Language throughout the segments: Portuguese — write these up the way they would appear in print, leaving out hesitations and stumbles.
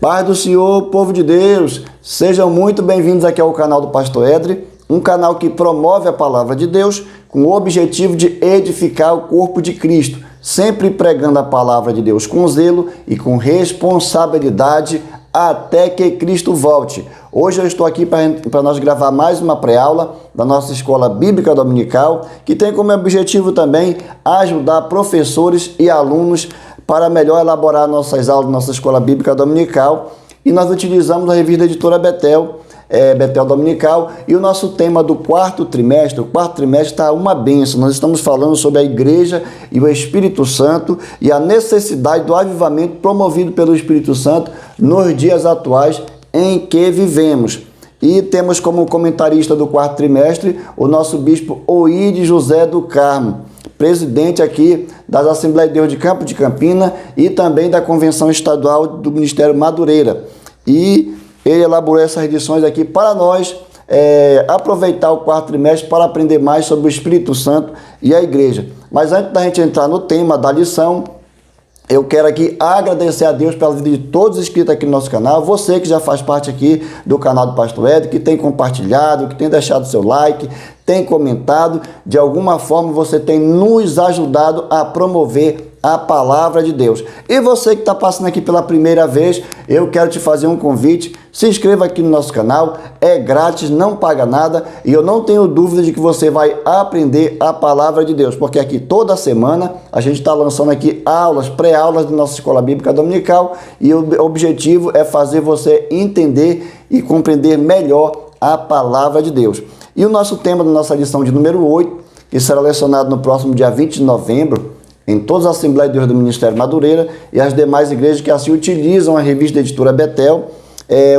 Paz do Senhor, povo de Deus, sejam muito bem-vindos aqui ao canal do Pastor Edri, um canal que promove a palavra de Deus com o objetivo de edificar o corpo de Cristo, sempre pregando a palavra de Deus com zelo e com responsabilidade até que Cristo volte. Hoje eu estou aqui para nós gravar mais uma pré-aula da nossa Escola Bíblica Dominical, que tem como objetivo também ajudar professores e alunos para melhor elaborar nossas aulas da nossa Escola Bíblica Dominical. E nós utilizamos a revista Editora Betel, Betel Dominical, e o nosso tema do quarto trimestre está uma bênção. Nós estamos falando sobre a igreja e o Espírito Santo e a necessidade do avivamento promovido pelo Espírito Santo nos dias atuais em que vivemos. E temos como comentarista do quarto trimestre o nosso bispo Oide José do Carmo, presidente aqui das Assembleias de Deus de Campo de Campina e também da Convenção Estadual do Ministério Madureira. E ele elaborou essas edições aqui para nós aproveitar o quarto trimestre para aprender mais sobre o Espírito Santo e a igreja. Mas antes da gente entrar no tema da lição, eu quero aqui agradecer a Deus pela vida de todos os inscritos aqui no nosso canal, você que já faz parte aqui do canal do Pastor Ed, que tem compartilhado, que tem deixado seu like, tem comentado, de alguma forma você tem nos ajudado a promover a palavra de Deus. E você que está passando aqui pela primeira vez, eu quero te fazer um convite, se inscreva aqui no nosso canal, é grátis, não paga nada, e eu não tenho dúvida de que você vai aprender a palavra de Deus, porque aqui toda semana a gente está lançando aqui aulas, pré-aulas da nossa Escola Bíblica Dominical, e o objetivo é fazer você entender e compreender melhor a palavra de Deus. E o nosso tema da nossa lição de número 8, que será lecionado no próximo dia 20 de novembro, em todas as Assembleias de Deus do Ministério Madureira e as demais igrejas que assim utilizam a revista da Editora Betel.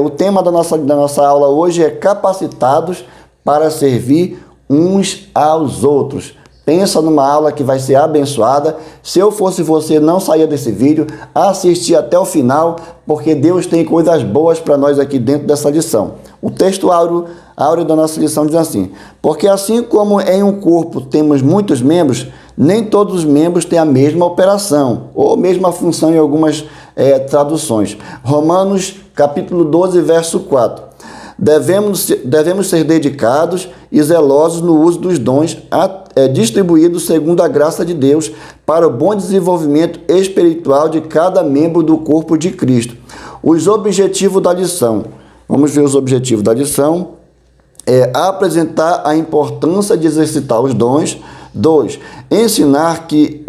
O tema da nossa aula hoje é capacitados para servir uns aos outros. Pensa numa aula que vai ser abençoada. Se eu fosse você, não saia desse vídeo, assistir até o final, porque Deus tem coisas boas para nós aqui dentro dessa lição. O texto áureo da nossa lição diz assim: porque assim como em um corpo temos muitos membros, nem todos os membros têm a mesma operação, ou mesma função em algumas traduções. Romanos capítulo 12, verso 4. Devemos ser dedicados e zelosos no uso dos dons distribuídos segundo a graça de Deus para o bom desenvolvimento espiritual de cada membro do corpo de Cristo. Os objetivos da lição. Vamos ver os objetivos da lição. Apresentar a importância de exercitar os dons. 2. Ensinar que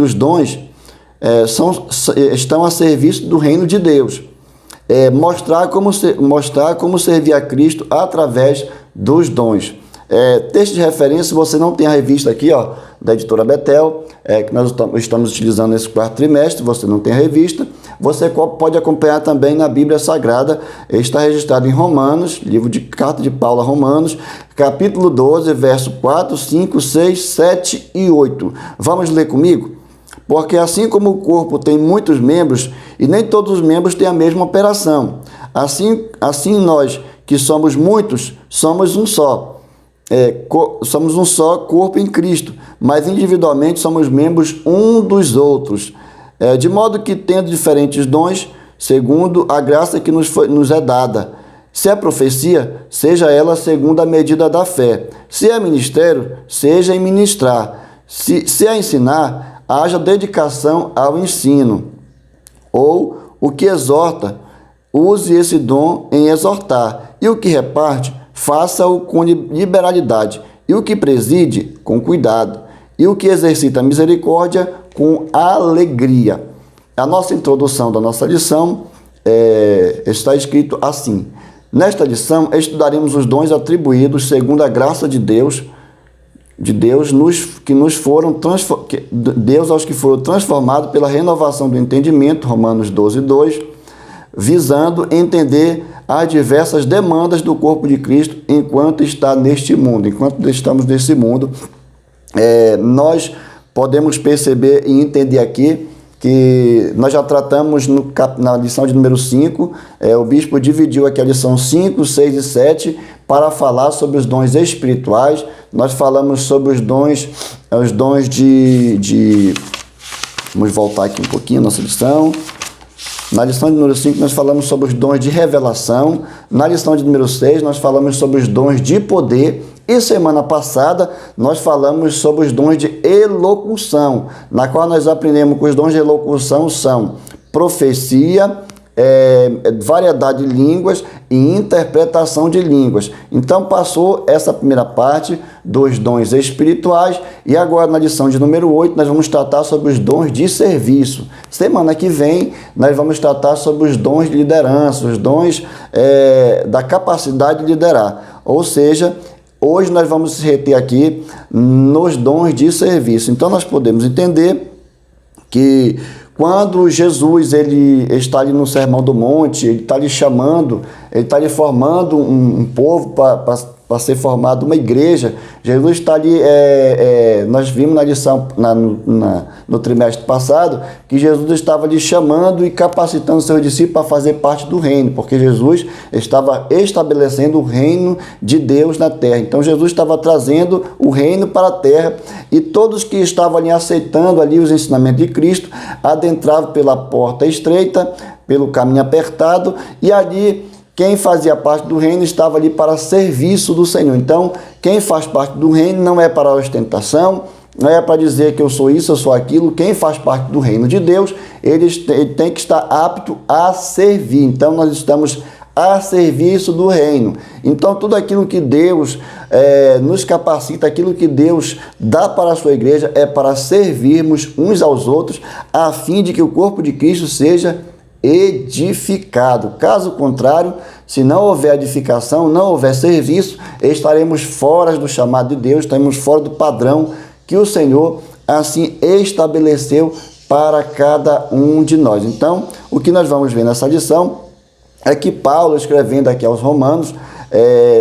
os dons estão a serviço do reino de Deus. Mostrar como servir a Cristo através dos dons. Texto de referência, se você não tem a revista aqui, da Editora Betel, que nós estamos utilizando nesse quarto trimestre, você não tem a revista, você pode acompanhar também na Bíblia Sagrada, está registrado em Romanos, livro de carta de Paulo a Romanos, capítulo 12, verso 4, 5, 6, 7 e 8. Vamos ler comigo? Porque assim como o corpo tem muitos membros, e nem todos os membros têm a mesma operação, assim nós, que somos muitos, somos um só. Somos um só corpo em Cristo, mas individualmente somos membros um dos outros. De modo que, tendo diferentes dons, segundo a graça que nos é dada. Se é profecia, seja ela segundo a medida da fé. Se é ministério, seja em ministrar. Se é ensinar, haja dedicação ao ensino. Ou o que exorta, use esse dom em exortar. E o que reparte, faça-o com liberalidade. E o que preside, com cuidado. E o que exercita a misericórdia, com alegria. A nossa introdução da nossa lição está escrito assim: nesta lição estudaremos os dons atribuídos segundo a graça de Deus, Deus aos que foram transformados pela renovação do entendimento, Romanos 12, 2, visando entender as diversas demandas do corpo de Cristo enquanto está neste mundo. Enquanto estamos nesse mundo, nós podemos perceber e entender aqui que nós já tratamos na lição de número 5, o bispo dividiu aqui a lição 5, 6 e 7 para falar sobre os dons espirituais. Nós falamos sobre os dons de... Vamos voltar aqui um pouquinho a nossa lição. Na lição de número 5, nós falamos sobre os dons de revelação. Na lição de número 6, nós falamos sobre os dons de poder. E semana passada, nós falamos sobre os dons de elocução, na qual nós aprendemos que os dons de elocução são profecia, variedade de línguas e interpretação de línguas. Então passou essa primeira parte dos dons espirituais e agora na lição de número 8 nós vamos tratar sobre os dons de serviço. Semana que vem nós vamos tratar sobre os dons de liderança, os dons da capacidade de liderar, ou seja, hoje nós vamos se reter aqui nos dons de serviço. Então nós podemos entender que quando Jesus ele está ali no Sermão do Monte, ele está ali chamando, ele está ali formando um povo para ser formado uma igreja. Jesus está ali, nós vimos na lição, no trimestre passado, que Jesus estava ali chamando e capacitando seus discípulos para fazer parte do reino, porque Jesus estava estabelecendo o reino de Deus na terra. Então Jesus estava trazendo o reino para a terra e todos que estavam ali aceitando ali os ensinamentos de Cristo, adentravam pela porta estreita, pelo caminho apertado, e ali quem fazia parte do reino estava ali para serviço do Senhor. Então, quem faz parte do reino não é para ostentação, não é para dizer que eu sou isso, eu sou aquilo. Quem faz parte do reino de Deus, ele tem que estar apto a servir. Então, nós estamos a serviço do reino. Então, tudo aquilo que Deus nos capacita, aquilo que Deus dá para a sua igreja é para servirmos uns aos outros, a fim de que o corpo de Cristo seja edificado. Caso contrário, se não houver edificação, não houver serviço, estaremos fora do chamado de Deus, estaremos fora do padrão que o Senhor assim estabeleceu para cada um de nós. Então, o que nós vamos ver nessa lição é que Paulo, escrevendo aqui aos Romanos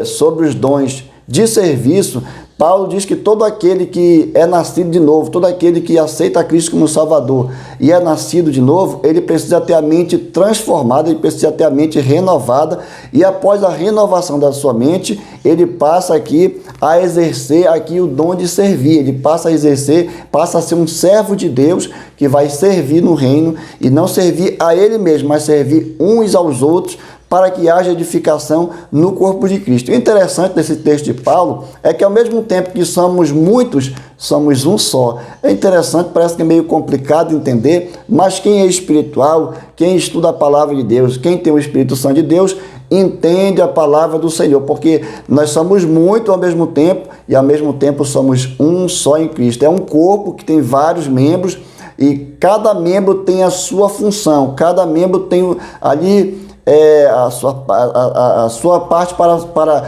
sobre os dons de serviço, Paulo diz que todo aquele que é nascido de novo, todo aquele que aceita Cristo como Salvador e é nascido de novo, ele precisa ter a mente transformada, ele precisa ter a mente renovada, e após a renovação da sua mente, ele passa aqui a exercer aqui o dom de servir, ele passa a exercer, passa a ser um servo de Deus que vai servir no reino, e não servir a ele mesmo, mas servir uns aos outros, para que haja edificação no corpo de Cristo. O interessante desse texto de Paulo é que ao mesmo tempo que somos muitos, somos um só. É interessante, parece que é meio complicado de entender, mas quem é espiritual, quem estuda a palavra de Deus, quem tem o Espírito Santo de Deus, entende a palavra do Senhor, porque nós somos muito ao mesmo tempo e ao mesmo tempo somos um só em Cristo. É um corpo que tem vários membros e cada membro tem a sua função, cada membro tem ali a sua parte para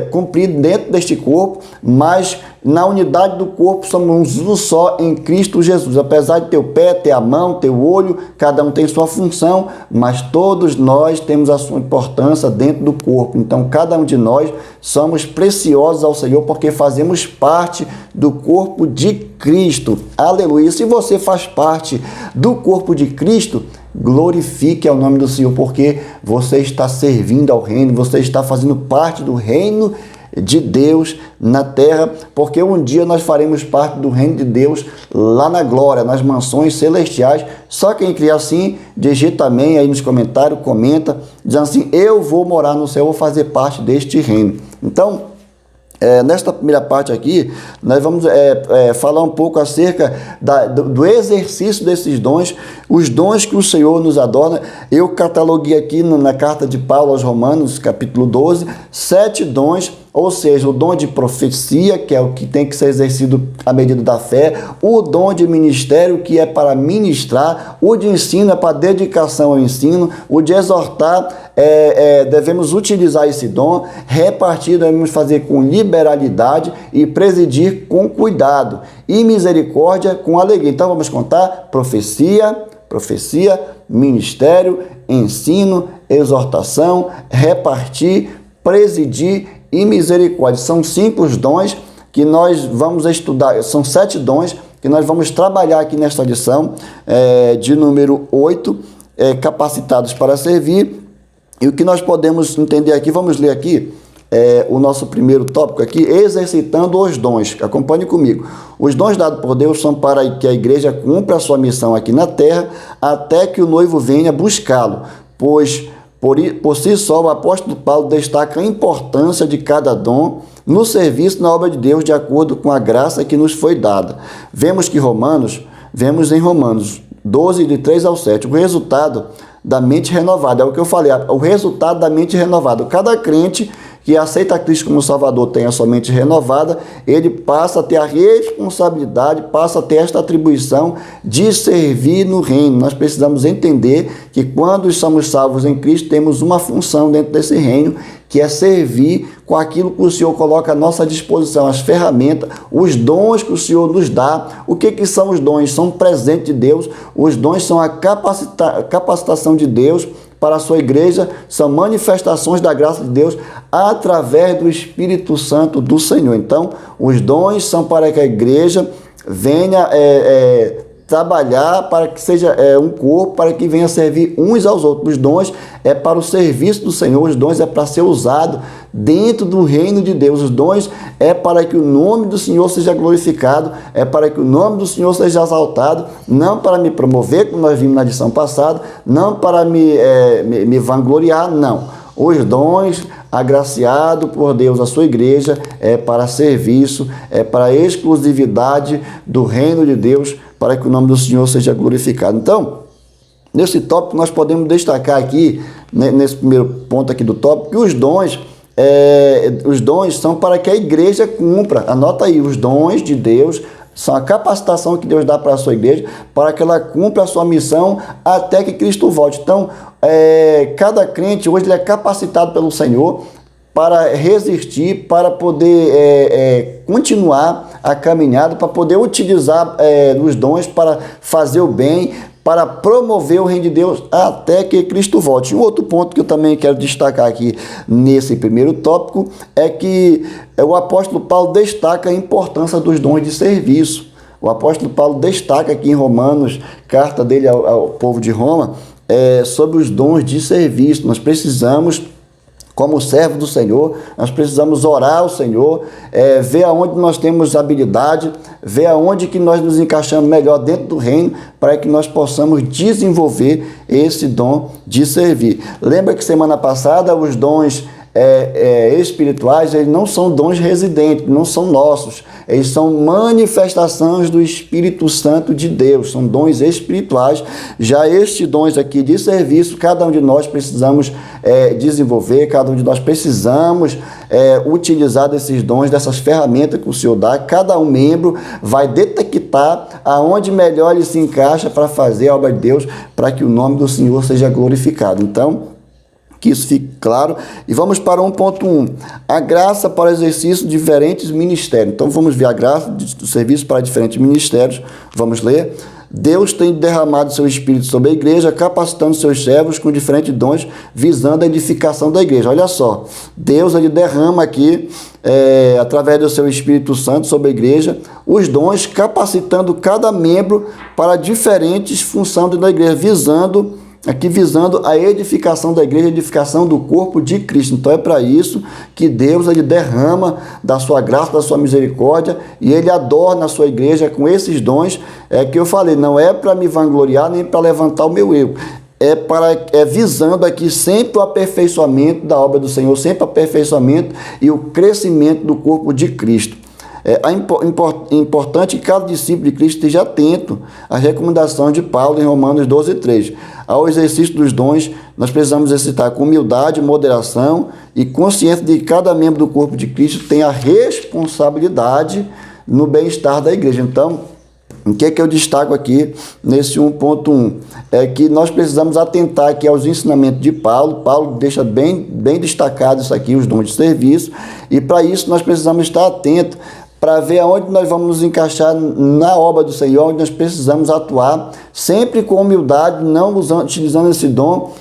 cumprir dentro deste corpo, mas na unidade do corpo somos um só em Cristo Jesus. Apesar de ter o pé, ter a mão, ter o olho, cada um tem sua função, mas todos nós temos a sua importância dentro do corpo. Então, cada um de nós somos preciosos ao Senhor porque fazemos parte do corpo de Cristo. Aleluia! Se você faz parte do corpo de Cristo, glorifique ao nome do Senhor, porque você está servindo ao reino, você está fazendo parte do reino de Deus na terra, porque um dia nós faremos parte do reino de Deus lá na glória, nas mansões celestiais. Só quem crê assim, digita amém aí nos comentários, comenta, dizendo assim: eu vou morar no céu, vou fazer parte deste reino. Então, nesta primeira parte aqui, nós vamos falar um pouco acerca do exercício desses dons, os dons que o Senhor nos adora. Eu cataloguei aqui na carta de Paulo aos Romanos, capítulo 12, 7 dons, ou seja, o dom de profecia, que é o que tem que ser exercido à medida da fé, o dom de ministério, que é para ministrar, o de ensino é para dedicação ao ensino, o de exortar, devemos utilizar esse dom, repartir devemos fazer com liberalidade e presidir com cuidado, e misericórdia com alegria. Então vamos contar: profecia, ministério, ensino, exortação, repartir, presidir e misericórdia. São 5 dons que nós vamos estudar, são 7 dons que nós vamos trabalhar aqui nesta lição de número 8, capacitados para servir. E o que nós podemos entender aqui, vamos ler aqui o nosso primeiro tópico aqui, exercitando os dons. Acompanhe comigo. Os dons dados por Deus são para que a igreja cumpra a sua missão aqui na terra, até que o noivo venha buscá-lo, pois por si só o apóstolo Paulo destaca a importância de cada dom no serviço na obra de Deus, de acordo com a graça que nos foi dada. Vemos em Romanos 12, de 3 ao 7, o resultado da mente renovada. É o que eu falei, o resultado da mente renovada. Cada crente que aceita Cristo como Salvador, tem a sua mente renovada, ele passa a ter a responsabilidade, passa a ter esta atribuição de servir no reino. Nós precisamos entender que quando somos salvos em Cristo, temos uma função dentro desse reino, que é servir com aquilo que o Senhor coloca à nossa disposição, as ferramentas, os dons que o Senhor nos dá. O que são os dons? São presente de Deus. Os dons são a capacitação de Deus para a sua igreja, são manifestações da graça de Deus através do Espírito Santo do Senhor. Então, os dons são para que a igreja venha trabalhar, para que seja um corpo, para que venha servir uns aos outros. Os dons é para o serviço do Senhor, os dons é para ser usado dentro do reino de Deus. Os dons é para que o nome do Senhor seja glorificado, é para que o nome do Senhor seja exaltado, não para me promover, como nós vimos na lição passada, não para me vangloriar, não. Os dons agraciados por Deus à sua igreja é para serviço, é para a exclusividade do reino de Deus, para que o nome do Senhor seja glorificado. Então, nesse tópico nós podemos destacar aqui, nesse primeiro ponto aqui do tópico, que os dons são para que a igreja cumpra. Anota aí, os dons de Deus são a capacitação que Deus dá para a sua igreja, para que ela cumpra a sua missão até que Cristo volte. Então, cada crente hoje ele é capacitado pelo Senhor para resistir, para poder continuar a caminhada, para poder utilizar os dons para fazer o bem, para promover o reino de Deus até que Cristo volte. Um outro ponto que eu também quero destacar aqui nesse primeiro tópico é que o apóstolo Paulo destaca a importância dos dons de serviço. O apóstolo Paulo destaca aqui em Romanos, carta dele ao povo de Roma, sobre os dons de serviço. Nós precisamos, como servo do Senhor, nós precisamos orar ao Senhor, ver aonde nós temos habilidade, ver aonde que nós nos encaixamos melhor dentro do reino, para que nós possamos desenvolver esse dom de servir. Lembra que semana passada os dons espirituais, eles não são dons residentes, não são nossos, eles são manifestações do Espírito Santo de Deus, são dons espirituais. Já estes dons aqui de serviço, cada um de nós precisamos desenvolver, cada um de nós precisamos utilizar desses dons, dessas ferramentas que o Senhor dá. Cada um membro vai detectar aonde melhor ele se encaixa para fazer a obra de Deus, para que o nome do Senhor seja glorificado. Então, que isso fique claro. E vamos para 1.1. A graça para o exercício de diferentes ministérios. Então vamos ver a graça do serviço para diferentes ministérios. Vamos ler. Deus tem derramado seu Espírito sobre a igreja, capacitando seus servos com diferentes dons, visando a edificação da igreja. Olha só, Deus ele derrama aqui, através do seu Espírito Santo sobre a igreja, os dons, capacitando cada membro para diferentes funções da igreja, visando a edificação da igreja, a edificação do corpo de Cristo. Então é para isso que Deus ele derrama da sua graça, da sua misericórdia, e ele adorna a sua igreja com esses dons, que eu falei, não é para me vangloriar, nem para levantar o meu eu, visando aqui sempre o aperfeiçoamento da obra do Senhor, sempre o aperfeiçoamento e o crescimento do corpo de Cristo. É importante que cada discípulo de Cristo esteja atento à recomendação de Paulo em Romanos 12:3. Ao exercício dos dons, nós precisamos exercitar com humildade, moderação e consciência de que cada membro do corpo de Cristo tem a responsabilidade no bem-estar da igreja. Então, o que é que eu destaco aqui nesse 1.1? É que nós precisamos atentar aqui aos ensinamentos de Paulo. Paulo deixa bem destacado isso aqui, os dons de serviço, e para isso nós precisamos estar atentos para ver aonde nós vamos nos encaixar na obra do Senhor, onde nós precisamos atuar, sempre com humildade, não utilizando esse dom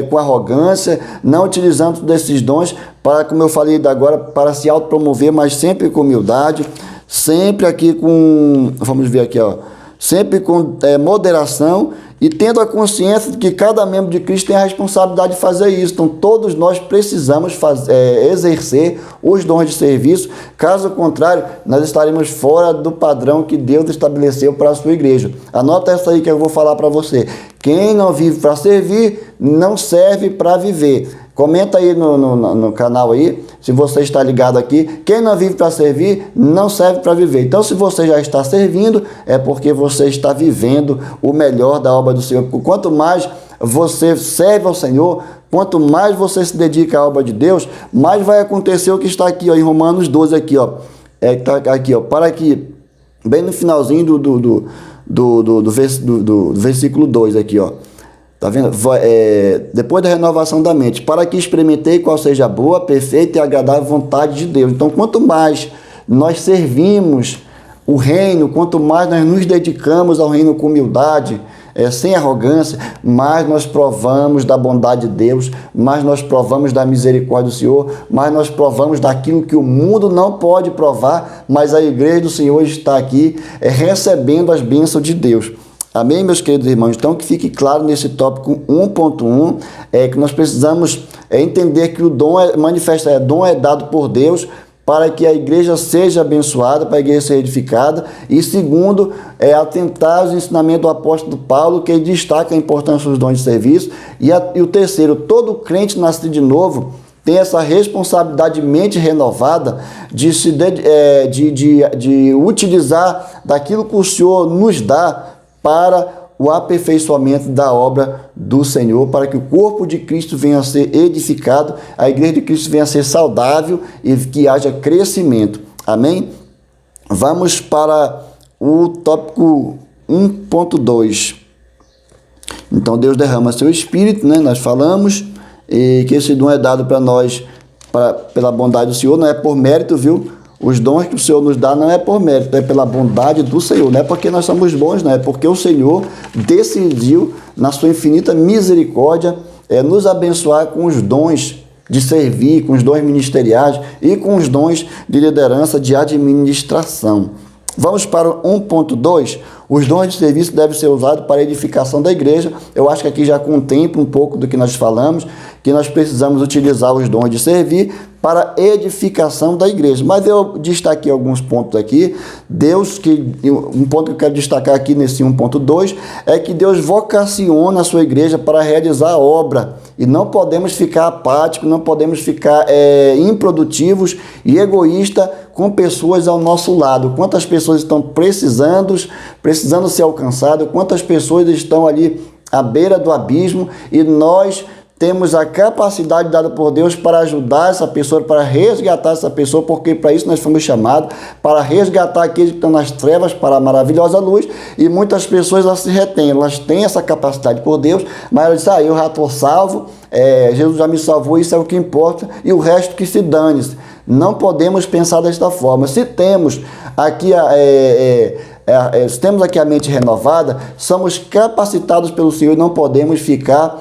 com arrogância, não utilizando desses dons para, como eu falei agora, para se autopromover, mas sempre com humildade, sempre aqui com, vamos ver aqui, ó, sempre com moderação e tendo a consciência de que cada membro de Cristo tem a responsabilidade de fazer isso. Então, todos nós precisamos exercer os dons de serviço. Caso contrário, nós estaremos fora do padrão que Deus estabeleceu para a sua igreja. Anota essa aí que eu vou falar para você. Quem não vive para servir, não serve para viver. Comenta aí no canal aí, se você está ligado aqui. Quem não vive para servir, não serve para viver. Então, se você já está servindo, é porque você está vivendo o melhor da obra do Senhor. Quanto mais você serve ao Senhor, quanto mais você se dedica à obra de Deus, mais vai acontecer o que está aqui, ó, em Romanos 12, aqui, ó. Tá aqui, ó, para que, bem no finalzinho do versículo 2 aqui, ó. Tá vendo? Depois da renovação da mente, para que experimentei qual seja a boa, perfeita e agradável vontade de Deus. Então, quanto mais nós servimos o reino, quanto mais nós nos dedicamos ao reino com humildade, sem arrogância, mais nós provamos da bondade de Deus, mais nós provamos da misericórdia do Senhor, mais nós provamos daquilo que o mundo não pode provar, mas a igreja do Senhor está aqui recebendo as bênçãos de Deus. Amém, meus queridos irmãos? Então, que fique claro nesse tópico 1.1, que nós precisamos entender que o dom dom é dado por Deus para que a igreja seja abençoada, para a igreja ser edificada. E segundo, atentar aos ensinamentos do apóstolo Paulo, que ele destaca a importância dos dons de serviço. E o terceiro, todo crente nascido de novo tem essa responsabilidade de mente renovada de utilizar daquilo que o Senhor nos dá para o aperfeiçoamento da obra do Senhor, para que o corpo de Cristo venha a ser edificado, a igreja de Cristo venha a ser saudável e que haja crescimento. Amém? Vamos para o tópico 1.2. Então, Deus derrama seu Espírito, né? Nós falamos, e que esse dom é dado para nós pela bondade do Senhor, não é por mérito, viu? Os dons que o Senhor nos dá não é por mérito, é pela bondade do Senhor. Não é porque nós somos bons, não é porque o Senhor decidiu, na sua infinita misericórdia, nos abençoar com os dons de servir, com os dons ministeriais e com os dons de liderança, de administração. Vamos para o 1.2. Os dons de serviço devem ser usados para a edificação da igreja. Eu acho que aqui já contempla um pouco do que nós falamos, que nós precisamos utilizar os dons de servir para a edificação da igreja. Mas eu destaquei alguns pontos aqui. Um ponto que eu quero destacar aqui nesse 1.2 é que Deus vocaciona a sua igreja para realizar a obra. E não podemos ficar apáticos, não podemos ficar improdutivos e egoístas com pessoas ao nosso lado. Quantas pessoas estão precisando ser alcançadas, quantas pessoas estão ali à beira do abismo e nós temos a capacidade dada por Deus para ajudar essa pessoa, para resgatar essa pessoa, porque para isso nós fomos chamados, para resgatar aqueles que estão nas trevas para a maravilhosa luz. E muitas pessoas elas se retêm, elas têm essa capacidade por Deus, mas elas dizem, eu já estou salvo, Jesus já me salvou, isso é o que importa, e o resto que se dane. Não podemos pensar desta forma. Se temos aqui temos aqui a mente renovada, somos capacitados pelo Senhor e não podemos ficar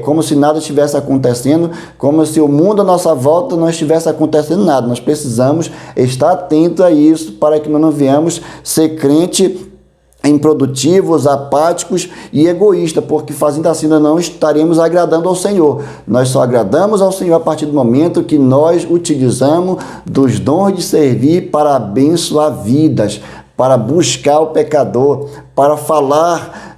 como se nada estivesse acontecendo, como se o mundo à nossa volta não estivesse acontecendo nada. Nós precisamos estar atentos a isso para que nós não venhamos ser crente improdutivos, apáticos e egoístas, porque fazendo assim nós não estaremos agradando ao Senhor. Nós só agradamos ao Senhor a partir do momento que nós utilizamos dos dons de servir para abençoar vidas, para buscar o pecador, para falar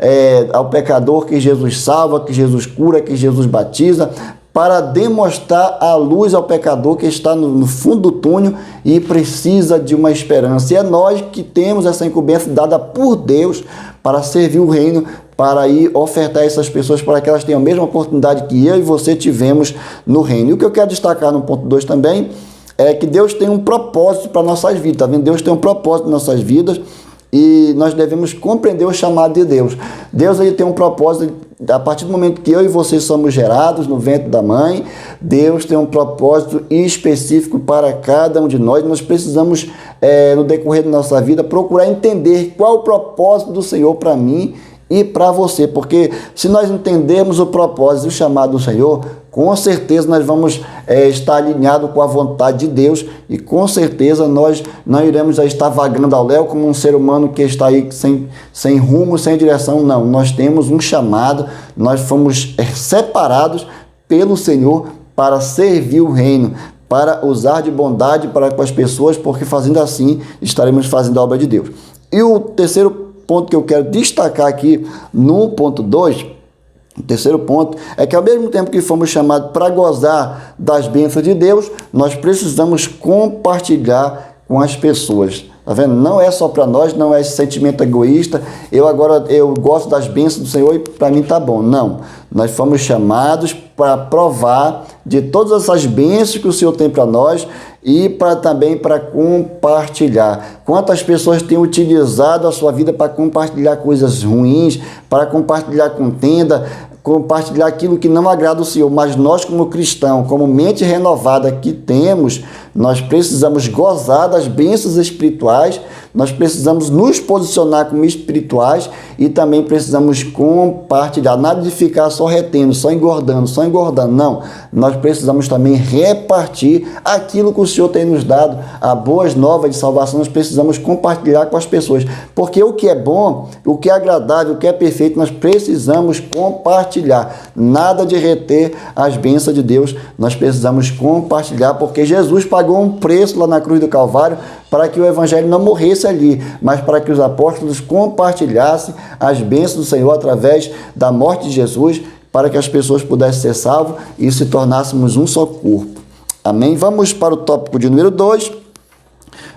ao pecador que Jesus salva, que Jesus cura, que Jesus batiza, para demonstrar a luz ao pecador que está no fundo do túnel e precisa de uma esperança. E é nós que temos essa incumbência dada por Deus para servir o reino, para ir ofertar essas pessoas para que elas tenham a mesma oportunidade que eu e você tivemos no reino. E o que eu quero destacar no ponto 2 também é que Deus tem um propósito para nossas vidas, tá vendo? Deus tem um propósito nas nossas vidas e nós devemos compreender o chamado de Deus. Deus ele tem um propósito, a partir do momento que eu e você somos gerados no ventre da mãe, Deus tem um propósito específico para cada um de nós. Nós precisamos, no decorrer da nossa vida, procurar entender qual o propósito do Senhor para mim e para você, porque se nós entendermos o propósito e o chamado do Senhor, com certeza nós vamos estar alinhados com a vontade de Deus e com certeza nós não iremos estar vagando ao léu como um ser humano que está aí sem rumo, sem direção. Não, nós temos um chamado, nós fomos separados pelo Senhor para servir o reino, para usar de bondade para com as pessoas, porque fazendo assim estaremos fazendo a obra de Deus. E o terceiro ponto que eu quero destacar aqui no ponto 2, o terceiro ponto é que ao mesmo tempo que fomos chamados para gozar das bênçãos de Deus, nós precisamos compartilhar com as pessoas. Tá vendo? Não é só para nós, não é esse sentimento egoísta, eu gosto das bênçãos do Senhor e para mim tá bom. Não, nós fomos chamados para provar de todas essas bênçãos que o Senhor tem para nós e também para compartilhar. Quantas pessoas têm utilizado a sua vida para compartilhar coisas ruins, para compartilhar contenda, compartilhar aquilo que não agrada ao Senhor, mas nós como cristãos, como mente renovada que temos, nós precisamos gozar das bênçãos espirituais, nós precisamos nos posicionar como espirituais e também precisamos compartilhar, nada de ficar só retendo, só engordando, não, nós precisamos também repartir aquilo que o Senhor tem nos dado, a boas novas de salvação, nós precisamos compartilhar com as pessoas, porque o que é bom, o que é agradável, o que é perfeito, nós precisamos compartilhar, nada de reter as bênçãos de Deus, nós precisamos compartilhar, porque Jesus pagou um preço lá na cruz do Calvário para que o evangelho não morresse ali, mas para que os apóstolos compartilhassem as bênçãos do Senhor através da morte de Jesus, para que as pessoas pudessem ser salvas e se tornássemos um só corpo. Amém? Vamos para o tópico de número 2.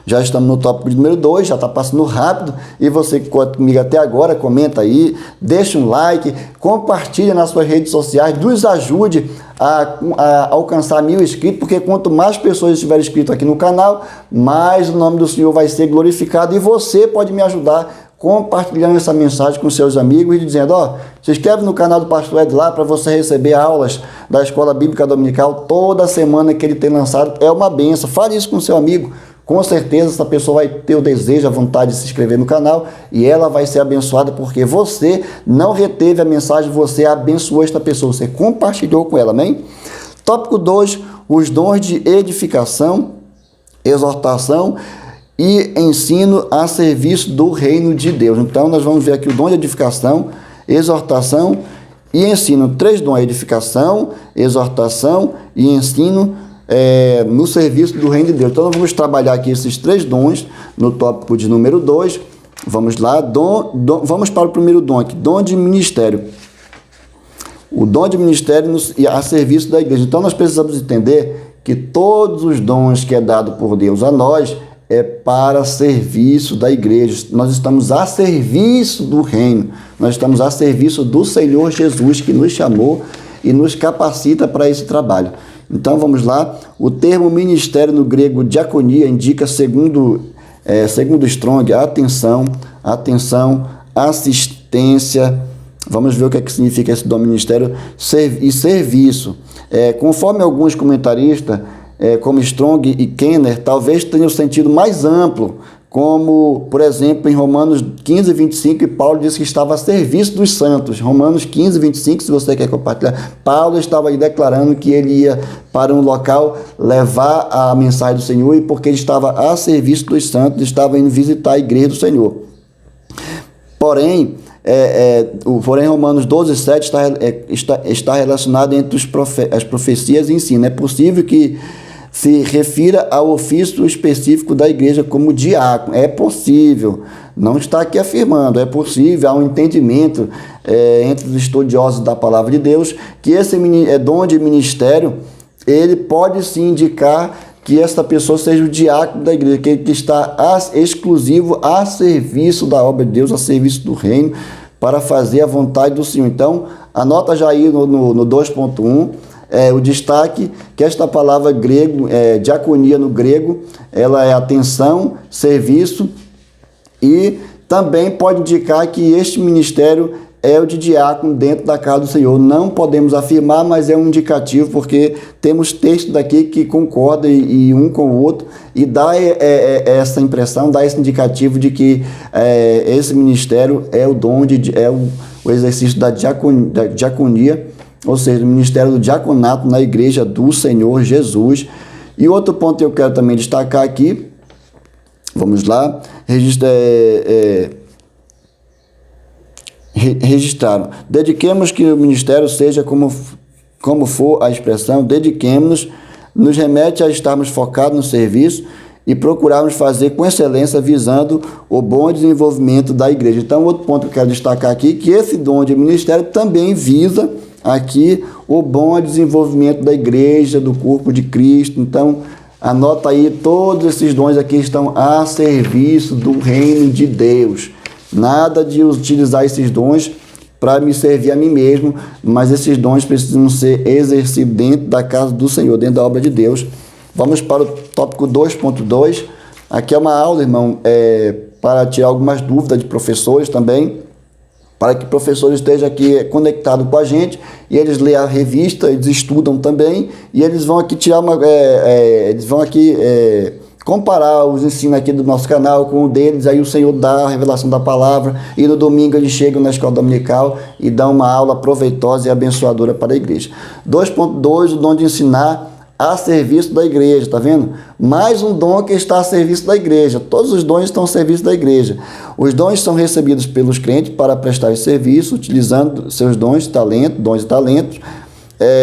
Já estamos no tópico de número 2, já está passando rápido, e você que ficou comigo até agora, comenta aí, deixa um like, compartilha nas suas redes sociais, nos ajude a alcançar 1000 inscritos, porque quanto mais pessoas estiverem inscritas aqui no canal, mais o nome do Senhor vai ser glorificado, e você pode me ajudar compartilhando essa mensagem com seus amigos e dizendo, se inscreve no canal do Pastor Ed lá para você receber aulas da Escola Bíblica Dominical toda semana que ele tem lançado, é uma benção. Fale isso com seu amigo, com certeza essa pessoa vai ter o desejo, a vontade de se inscrever no canal e ela vai ser abençoada porque você não reteve a mensagem, você abençoou esta pessoa, você compartilhou com ela, amém? Tópico 2, os dons de edificação, exortação e ensino a serviço do reino de Deus. Então nós vamos ver aqui o dom de edificação, exortação e ensino. 3 dons: edificação, exortação e ensino no serviço do reino de Deus. Então nós vamos trabalhar aqui esses 3 dons no tópico de número 2. Vamos lá, vamos para o primeiro dom aqui, dom de ministério. O dom de ministério a serviço da igreja. Então nós precisamos entender que todos os dons que é dado por Deus a nós é para serviço da igreja. Nós estamos a serviço do reino, nós estamos a serviço do Senhor Jesus, que nos chamou e nos capacita para esse trabalho. Então vamos lá, o termo ministério no grego diaconia indica, segundo Strong, atenção, assistência. Vamos ver o que significa esse dom ministério e serviço. Conforme alguns comentaristas, como Strong e Kenner, talvez tenha um sentido mais amplo, como, por exemplo, em Romanos 15, 25, Paulo disse que estava a serviço dos santos. Romanos 15, 25, se você quer compartilhar, Paulo estava aí declarando que ele ia para um local levar a mensagem do Senhor, e porque ele estava a serviço dos santos, estava indo visitar a igreja do Senhor. Porém, Romanos 12, 7 está relacionado entre as profecias e ensino. É possível que se refira ao ofício específico da igreja como diácono. É possível, não está aqui afirmando, é possível, há um entendimento entre os estudiosos da palavra de Deus que esse dom de ministério, ele pode sim indicar que esta pessoa seja o diácono da igreja, que está exclusivo a serviço da obra de Deus, a serviço do reino, para fazer a vontade do Senhor. Então, anota já aí no 2.1, o destaque que esta palavra grego, diaconia no grego, ela é atenção, serviço, e também pode indicar que este ministério é o de diácono dentro da casa do Senhor. Não podemos afirmar, mas é um indicativo, porque temos texto daqui que concorda e um com o outro, e dá essa impressão, dá esse indicativo de que esse ministério é o dom, o exercício da diaconia ou seja, o ministério do diaconato na igreja do Senhor Jesus. E outro ponto que eu quero também destacar aqui, vamos lá, registraram. Dediquemos que o ministério seja como for a expressão, dediquemos-nos, nos remete a estarmos focados no serviço e procurarmos fazer com excelência, visando o bom desenvolvimento da igreja. Então, outro ponto que eu quero destacar aqui, que esse dom de ministério também visa aqui o bom desenvolvimento da igreja, do corpo de Cristo. Então, anota aí, todos esses dons aqui estão a serviço do reino de Deus. Nada de utilizar esses dons para me servir a mim mesmo, mas esses dons precisam ser exercidos dentro da casa do Senhor, dentro da obra de Deus. Vamos para o tópico 2.2. Aqui é uma aula, irmão, para tirar algumas dúvidas de professores também, para que professores estejam aqui conectados com a gente, e eles leem a revista, eles estudam também, e eles vão aqui tirar comparar os ensinos aqui do nosso canal com o deles. Aí o Senhor dá a revelação da palavra, e no domingo eles chegam na escola dominical e dão uma aula proveitosa e abençoadora para a igreja. 2.2, o dom de ensinar a serviço da igreja, tá vendo? Mais um dom que está a serviço da igreja. Todos os dons estão a serviço da igreja. Os dons são recebidos pelos crentes para prestar esse serviço, utilizando seus dons e talentos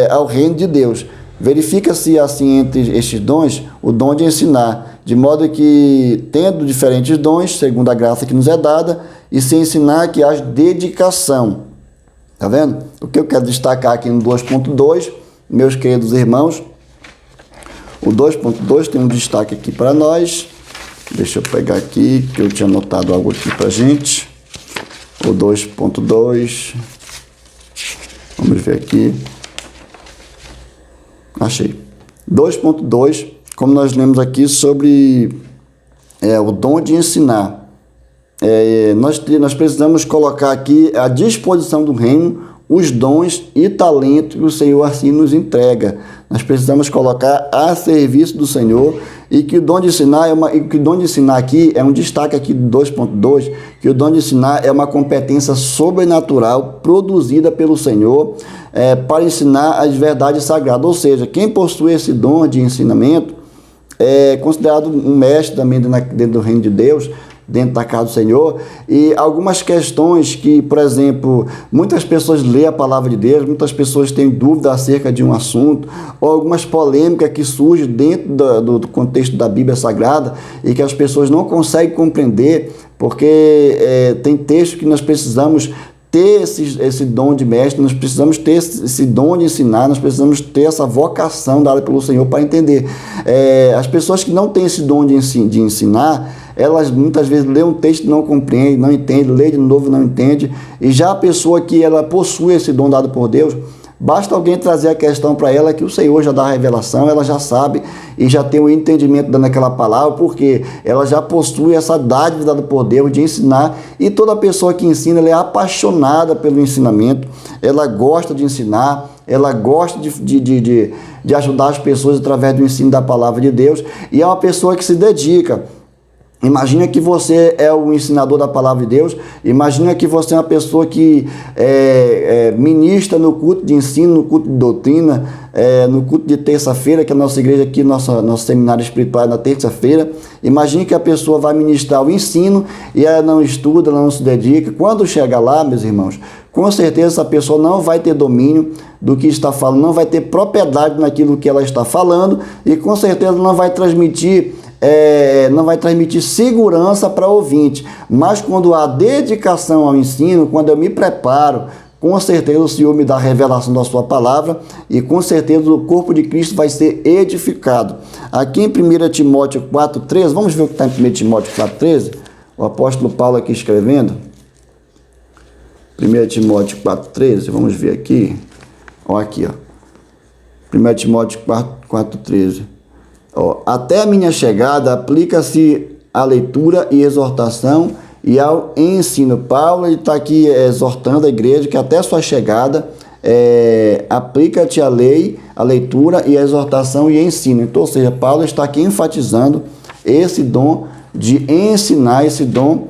ao reino de Deus. Verifica-se assim entre estes dons o dom de ensinar, de modo que, tendo diferentes dons, segundo a graça que nos é dada, e se ensinar que há dedicação. Tá vendo? O que eu quero destacar aqui no 2.2, meus queridos irmãos, o 2.2 tem um destaque aqui para nós. Deixa eu pegar aqui, que eu tinha anotado algo aqui para gente. O 2.2, vamos ver aqui. Achei. 2.2, como nós lemos aqui sobre o dom de ensinar. Nós precisamos colocar aqui à disposição do reino os dons e talentos que o Senhor assim nos entrega. Nós precisamos colocar a serviço do Senhor, e que o dom de ensinar aqui é um destaque aqui do 2.2, que o dom de ensinar é uma competência sobrenatural produzida pelo Senhor para ensinar as verdades sagradas. Ou seja, quem possui esse dom de ensinamento é considerado um mestre também dentro do reino de Deus, dentro da casa do Senhor. E algumas questões que, por exemplo, muitas pessoas lêem a palavra de Deus, muitas pessoas têm dúvida acerca de um assunto, ou algumas polêmicas que surgem dentro do contexto da Bíblia Sagrada e que as pessoas não conseguem compreender, porque tem textos que nós precisamos ter esse dom de mestre, nós precisamos ter esse dom de ensinar, nós precisamos ter essa vocação dada pelo Senhor para entender. As pessoas que não têm esse dom de ensinar, elas muitas vezes lêem um texto e não compreendem, não entendem, lê de novo e não entende. E já a pessoa que ela possui esse dom dado por Deus, basta alguém trazer a questão para ela, que o Senhor já dá a revelação, ela já sabe e já tem o entendimento daquela palavra, porque ela já possui essa dádiva dada por Deus de ensinar. E toda pessoa que ensina, ela é apaixonada pelo ensinamento, ela gosta de ensinar, ela gosta de ajudar as pessoas através do ensino da palavra de Deus, e é uma pessoa que se dedica. Imagina que você é o ensinador da palavra de Deus. Imagina que você é uma pessoa que ministra no culto de ensino, no culto de doutrina, no culto de terça-feira, que é a nossa igreja aqui, nosso seminário espiritual na terça-feira. Imagine que a pessoa vai ministrar o ensino e ela não estuda, ela não se dedica. Quando chega lá, meus irmãos, com certeza essa pessoa não vai ter domínio do que está falando, não vai ter propriedade naquilo que ela está falando, e com certeza não vai transmitir segurança para o ouvinte. Mas quando há dedicação ao ensino, quando eu me preparo, com certeza o Senhor me dá a revelação da sua palavra, e com certeza o corpo de Cristo vai ser edificado. Aqui em 1 Timóteo 4,13, vamos ver o que está em 1 Timóteo 4,13? O apóstolo Paulo aqui escrevendo. 1 Timóteo 4,13, vamos ver aqui. Aqui, 1 Timóteo 4,13. Até a minha chegada aplica-se a leitura e exortação e ao ensino. Paulo está aqui exortando a igreja que até a sua chegada aplica-te a lei, a leitura e a exortação e ensino. Então, ou seja, Paulo está aqui enfatizando esse dom de ensinar, esse dom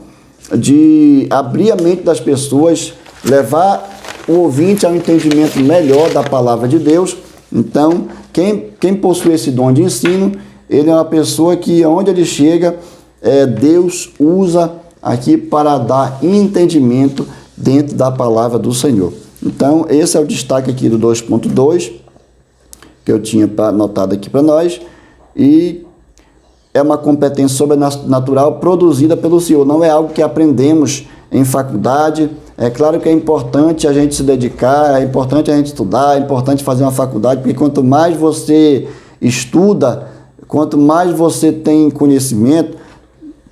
de abrir a mente das pessoas, levar o ouvinte ao entendimento melhor da palavra de Deus. Então, quem possui esse dom de ensino, ele é uma pessoa que, onde ele chega, Deus usa aqui para dar entendimento dentro da palavra do Senhor. Então, esse é o destaque aqui do 2.2, que eu tinha anotado aqui para nós, e é uma competência sobrenatural produzida pelo Senhor, não é algo que aprendemos em faculdade. É claro que é importante a gente se dedicar, é importante a gente estudar, é importante fazer uma faculdade, porque quanto mais você estuda, quanto mais você tem conhecimento,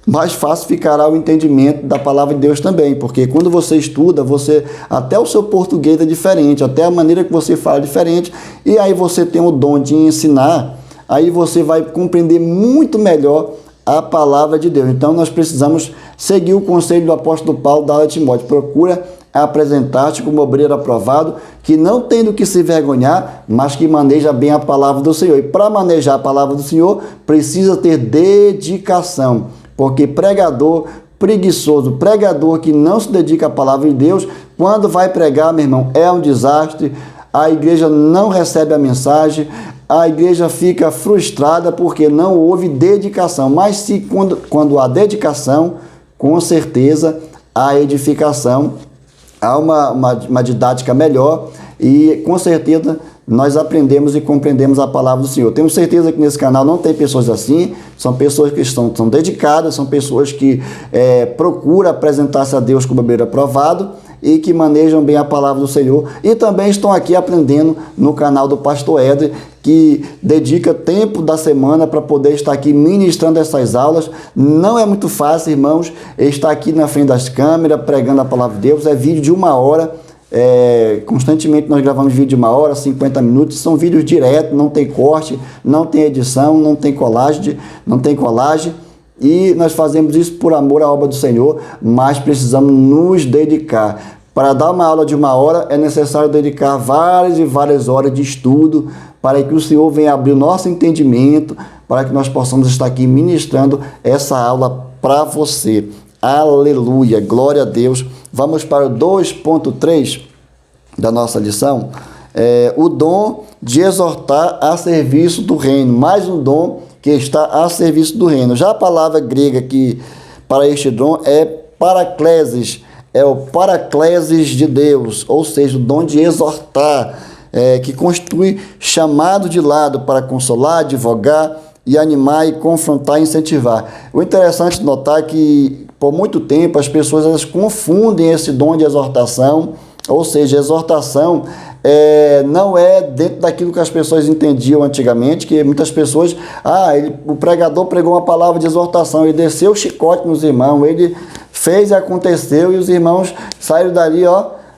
mais fácil ficará o entendimento da palavra de Deus também, porque quando você estuda, até o seu português é diferente, até a maneira que você fala é diferente, e aí você tem o dom de ensinar, aí você vai compreender muito melhor a palavra de Deus. Então nós precisamos seguir o conselho do apóstolo Paulo, dar a Timóteo: procura apresentar-te como obreiro aprovado, que não tem do que se vergonhar, mas que maneja bem a palavra do Senhor. E para manejar a palavra do Senhor, precisa ter dedicação, porque pregador preguiçoso, pregador que não se dedica à palavra de Deus, quando vai pregar, meu irmão, é um desastre. A igreja não recebe a mensagem, a igreja fica frustrada porque não houve dedicação. Mas quando há dedicação, com certeza há edificação, há uma didática melhor e com certeza nós aprendemos e compreendemos a palavra do Senhor. Tenho certeza que nesse canal não tem pessoas assim, são pessoas que são dedicadas, são pessoas que procuram apresentar-se a Deus como obreiro aprovado e que manejam bem a palavra do Senhor, e também estão aqui aprendendo no canal do Pastor Edre, que dedica tempo da semana para poder estar aqui ministrando essas aulas. Não é muito fácil, irmãos, estar aqui na frente das câmeras, pregando a palavra de Deus. É vídeo de 1 hora, constantemente nós gravamos vídeo de 1 hora, 50 minutos, são vídeos diretos, não tem corte, não tem edição, não tem colagem, e nós fazemos isso por amor à obra do Senhor, mas precisamos nos dedicar. Para dar uma aula de 1 hora, é necessário dedicar várias e várias horas de estudo, para que o Senhor venha abrir o nosso entendimento, para que nós possamos estar aqui ministrando essa aula para você. Aleluia, glória a Deus. Vamos para o 2.3 da nossa lição. O dom de exortar a serviço do reino, mais um dom que está a serviço do reino. Já a palavra grega aqui para este dom é paraclesis, é o paraclesis de Deus, ou seja, o dom de exortar, que constitui chamado de lado para consolar, advogar e animar e confrontar e incentivar. O interessante de notar que por muito tempo as pessoas elas confundem esse dom de exortação, ou seja, exortação não é dentro daquilo que as pessoas entendiam antigamente, que muitas pessoas, o pregador pregou uma palavra de exortação, ele desceu o chicote nos irmãos, ele fez e aconteceu, e os irmãos saíram dali,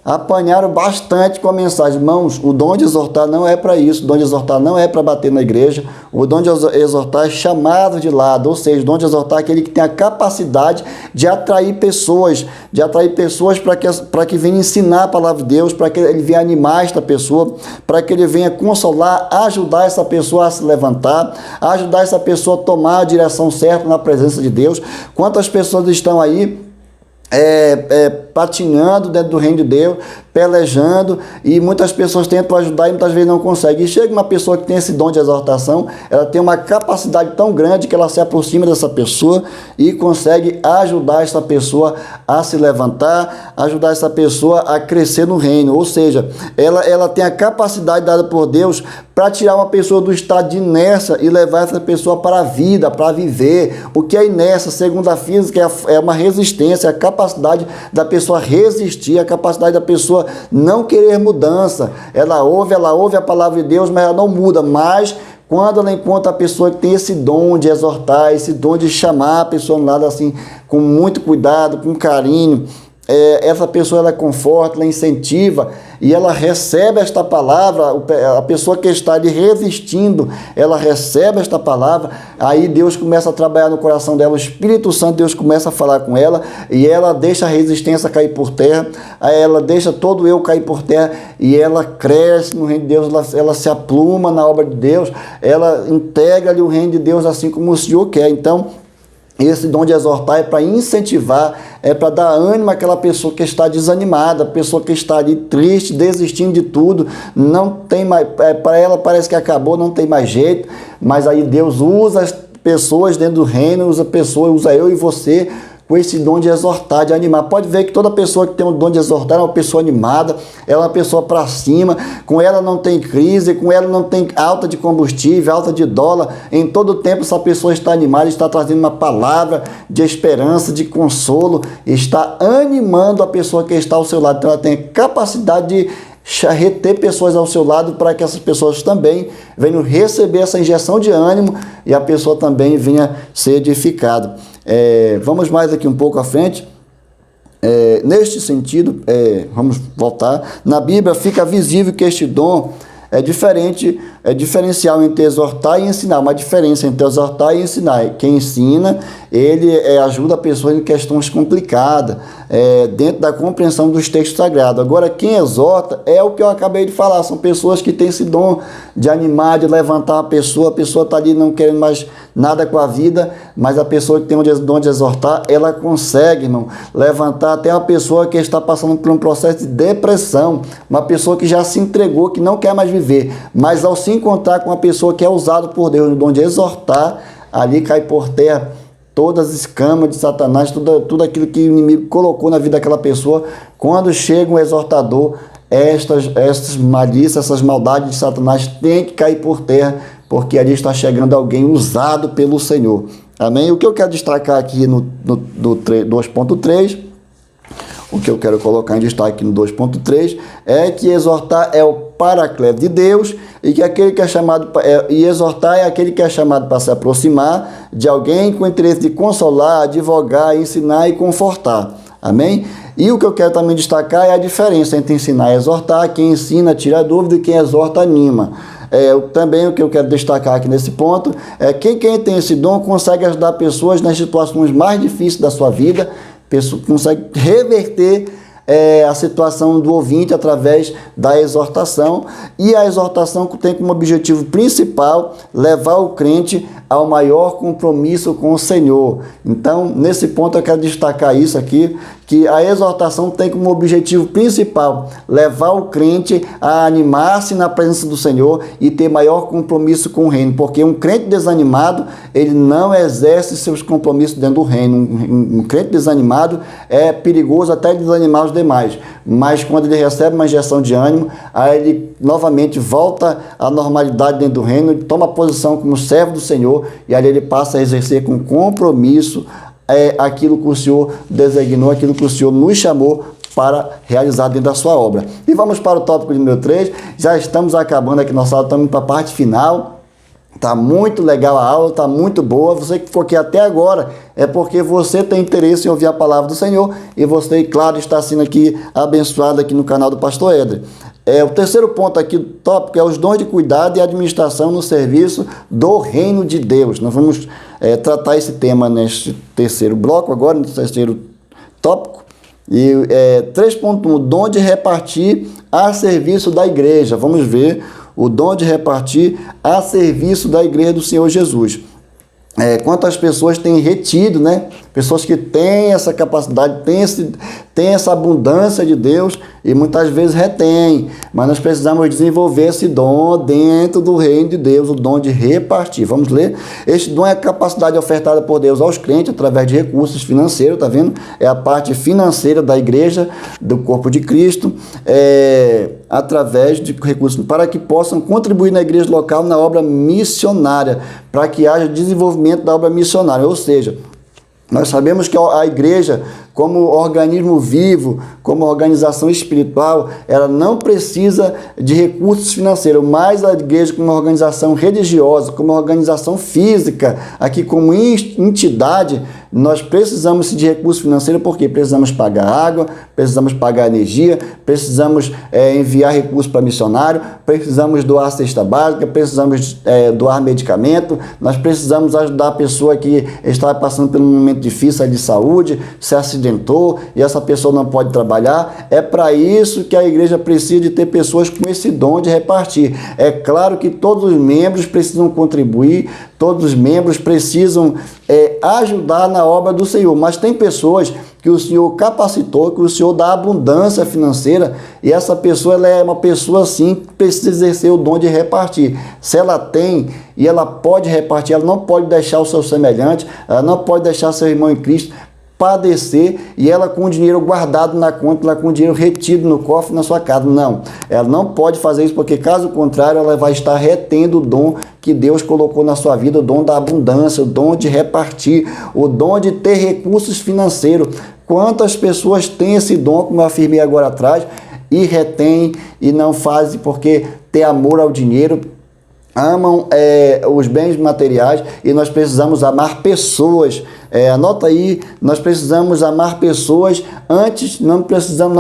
apanharam bastante com a mensagem. Irmãos, o dom de exortar não é para isso, o dom de exortar não é para bater na igreja, o dom de exortar é chamado de lado, ou seja, o dom de exortar é aquele que tem a capacidade de atrair pessoas para que venha ensinar a palavra de Deus, para que ele venha animar esta pessoa, para que ele venha consolar, ajudar essa pessoa a se levantar, ajudar essa pessoa a tomar a direção certa na presença de Deus. Quantas pessoas estão aí patinando dentro do reino de Deus, pelejando, e muitas pessoas tentam ajudar e muitas vezes não conseguem. E chega uma pessoa que tem esse dom de exortação, ela tem uma capacidade tão grande que ela se aproxima dessa pessoa e consegue ajudar essa pessoa a se levantar, ajudar essa pessoa a crescer no reino. Ou seja, ela tem a capacidade dada por Deus para tirar uma pessoa do estado de inércia e levar essa pessoa para a vida, para viver. O que é inércia, segundo a física, é uma resistência, a capacidade da pessoa resistir, a capacidade da pessoa não querer mudança. Ela ouve a palavra de Deus, mas ela não muda. Mas quando ela encontra a pessoa que tem esse dom de exortar, esse dom de chamar a pessoa no lado assim, com muito cuidado, com carinho, essa pessoa ela conforta, ela incentiva e ela recebe esta palavra. A pessoa que está ali resistindo, ela recebe esta palavra, aí Deus começa a trabalhar no coração dela, o Espírito Santo, Deus começa a falar com ela e ela deixa a resistência cair por terra, aí ela deixa todo eu cair por terra e ela cresce no reino de Deus, ela se apluma na obra de Deus, ela integra ali o reino de Deus assim como o Senhor quer. Então, Esse dom de exortar é para incentivar, é para dar ânimo àquela pessoa que está desanimada, a pessoa que está ali triste, desistindo de tudo, não tem mais, para ela parece que acabou, não tem mais jeito, mas aí Deus usa as pessoas dentro do reino, usa eu e você, com esse dom de exortar, de animar. Pode ver que toda pessoa que tem o dom de exortar é uma pessoa animada, ela é uma pessoa para cima, com ela não tem crise, com ela não tem alta de combustível, alta de dólar. Em todo tempo essa pessoa está animada, está trazendo uma palavra de esperança, de consolo, está animando a pessoa que está ao seu lado. Então ela tem capacidade de reter pessoas ao seu lado para que essas pessoas também venham receber essa injeção de ânimo e a pessoa também venha ser edificada. Vamos mais aqui um pouco à frente. Neste sentido, vamos voltar. Na Bíblia fica visível que este dom é diferencial entre exortar e ensinar. Uma diferença entre exortar e ensinar. Quem ensina, ele ajuda a pessoa em questões complicadas, dentro da compreensão dos textos sagrados. Agora, quem exorta é o que eu acabei de falar. São pessoas que têm esse dom de animar, de levantar a pessoa está ali não querendo mais nada com a vida, mas a pessoa que tem o dom de exortar, ela consegue, irmão, levantar até uma pessoa que está passando por um processo de depressão, uma pessoa que já se entregou, que não quer mais viver, mas ao se encontrar com uma pessoa que é usada por Deus no dom de exortar, ali cai por terra todas as escamas de Satanás, tudo aquilo que o inimigo colocou na vida daquela pessoa. Quando chega um exortador, estas malícias, essas maldades de Satanás têm que cair por terra, porque ali está chegando alguém usado pelo Senhor. Amém? O que eu quero destacar aqui no 2.3, o que eu quero colocar em destaque no 2.3 é que exortar é o paracleto de Deus e que aquele que é chamado e exortar é aquele que é chamado para se aproximar de alguém com o interesse de consolar, advogar, ensinar e confortar. Amém? E o que eu quero também destacar é a diferença entre ensinar e exortar. Quem ensina tira dúvida e quem exorta anima. Também o que eu quero destacar aqui nesse ponto é que quem tem esse dom consegue ajudar pessoas nas situações mais difíceis da sua vida, consegue reverter a situação do ouvinte através da exortação, e a exortação tem como objetivo principal levar o crente ao maior compromisso com o Senhor. Então, nesse ponto eu quero destacar isso aqui, que a exortação tem como objetivo principal levar o crente a animar-se na presença do Senhor e ter maior compromisso com o reino, porque um crente desanimado, ele não exerce seus compromissos dentro do reino. Um crente desanimado é perigoso até desanimar os demais, mas quando ele recebe uma injeção de ânimo, aí ele novamente volta à normalidade dentro do reino, ele toma posição como servo do Senhor, e aí ele passa a exercer com compromisso aquilo que o Senhor designou, aquilo que o Senhor nos chamou para realizar dentro da sua obra. E vamos para o tópico de número 3, já estamos acabando aqui nossa aula, estamos indo para a parte final. Tá muito legal a aula, tá muito boa. Você que ficou aqui até agora é porque você tem interesse em ouvir a palavra do Senhor e você, claro, está sendo aqui abençoado aqui no canal do Pastor Edre. O terceiro ponto aqui do tópico é os dons de cuidado e administração no serviço do reino de Deus. Nós vamos tratar esse tema neste terceiro bloco agora, no terceiro tópico. E 3.1, dom de repartir a serviço da igreja. Vamos ver o dom de repartir a serviço da igreja do Senhor Jesus. Quantas pessoas têm retido, né? Pessoas que têm essa capacidade, têm essa abundância de Deus e muitas vezes retêm, mas nós precisamos desenvolver esse dom dentro do reino de Deus, o dom de repartir. Vamos ler? Este dom é a capacidade ofertada por Deus aos crentes através de recursos financeiros, tá vendo? É a parte financeira da igreja, do corpo de Cristo, através de recursos, para que possam contribuir na igreja local na obra missionária, para que haja desenvolvimento da obra missionária, ou seja, nós sabemos que a igreja, como organismo vivo, como organização espiritual, ela não precisa de recursos financeiros, mas a igreja como organização religiosa, como organização física, aqui como entidade, nós precisamos de recursos financeiros porque precisamos pagar água, precisamos pagar energia, precisamos enviar recursos para missionário, precisamos doar cesta básica, precisamos doar medicamento, nós precisamos ajudar a pessoa que está passando por um momento difícil de saúde, se acidentou e essa pessoa não pode trabalhar. É para isso que a igreja precisa de ter pessoas com esse dom de repartir. É claro que todos os membros precisam contribuir, todos os membros precisam ajudar na obra do Senhor, mas tem pessoas que o Senhor capacitou, que o Senhor dá abundância financeira, e essa pessoa ela é uma pessoa assim que precisa exercer o dom de repartir. Se ela tem e ela pode repartir, ela não pode deixar o seu semelhante, ela não pode deixar seu irmão em Cristo padecer, e ela com o dinheiro guardado na conta, ela com o dinheiro retido no cofre na sua casa. Não, ela não pode fazer isso, porque caso contrário ela vai estar retendo o dom que Deus colocou na sua vida, o dom da abundância, o dom de repartir, o dom de ter recursos financeiros. Quantas pessoas têm esse dom, como eu afirmei agora atrás, e retém e não fazem porque tem amor ao dinheiro, amam os bens materiais, e nós precisamos amar pessoas. Anota aí, nós precisamos amar pessoas. Antes, nós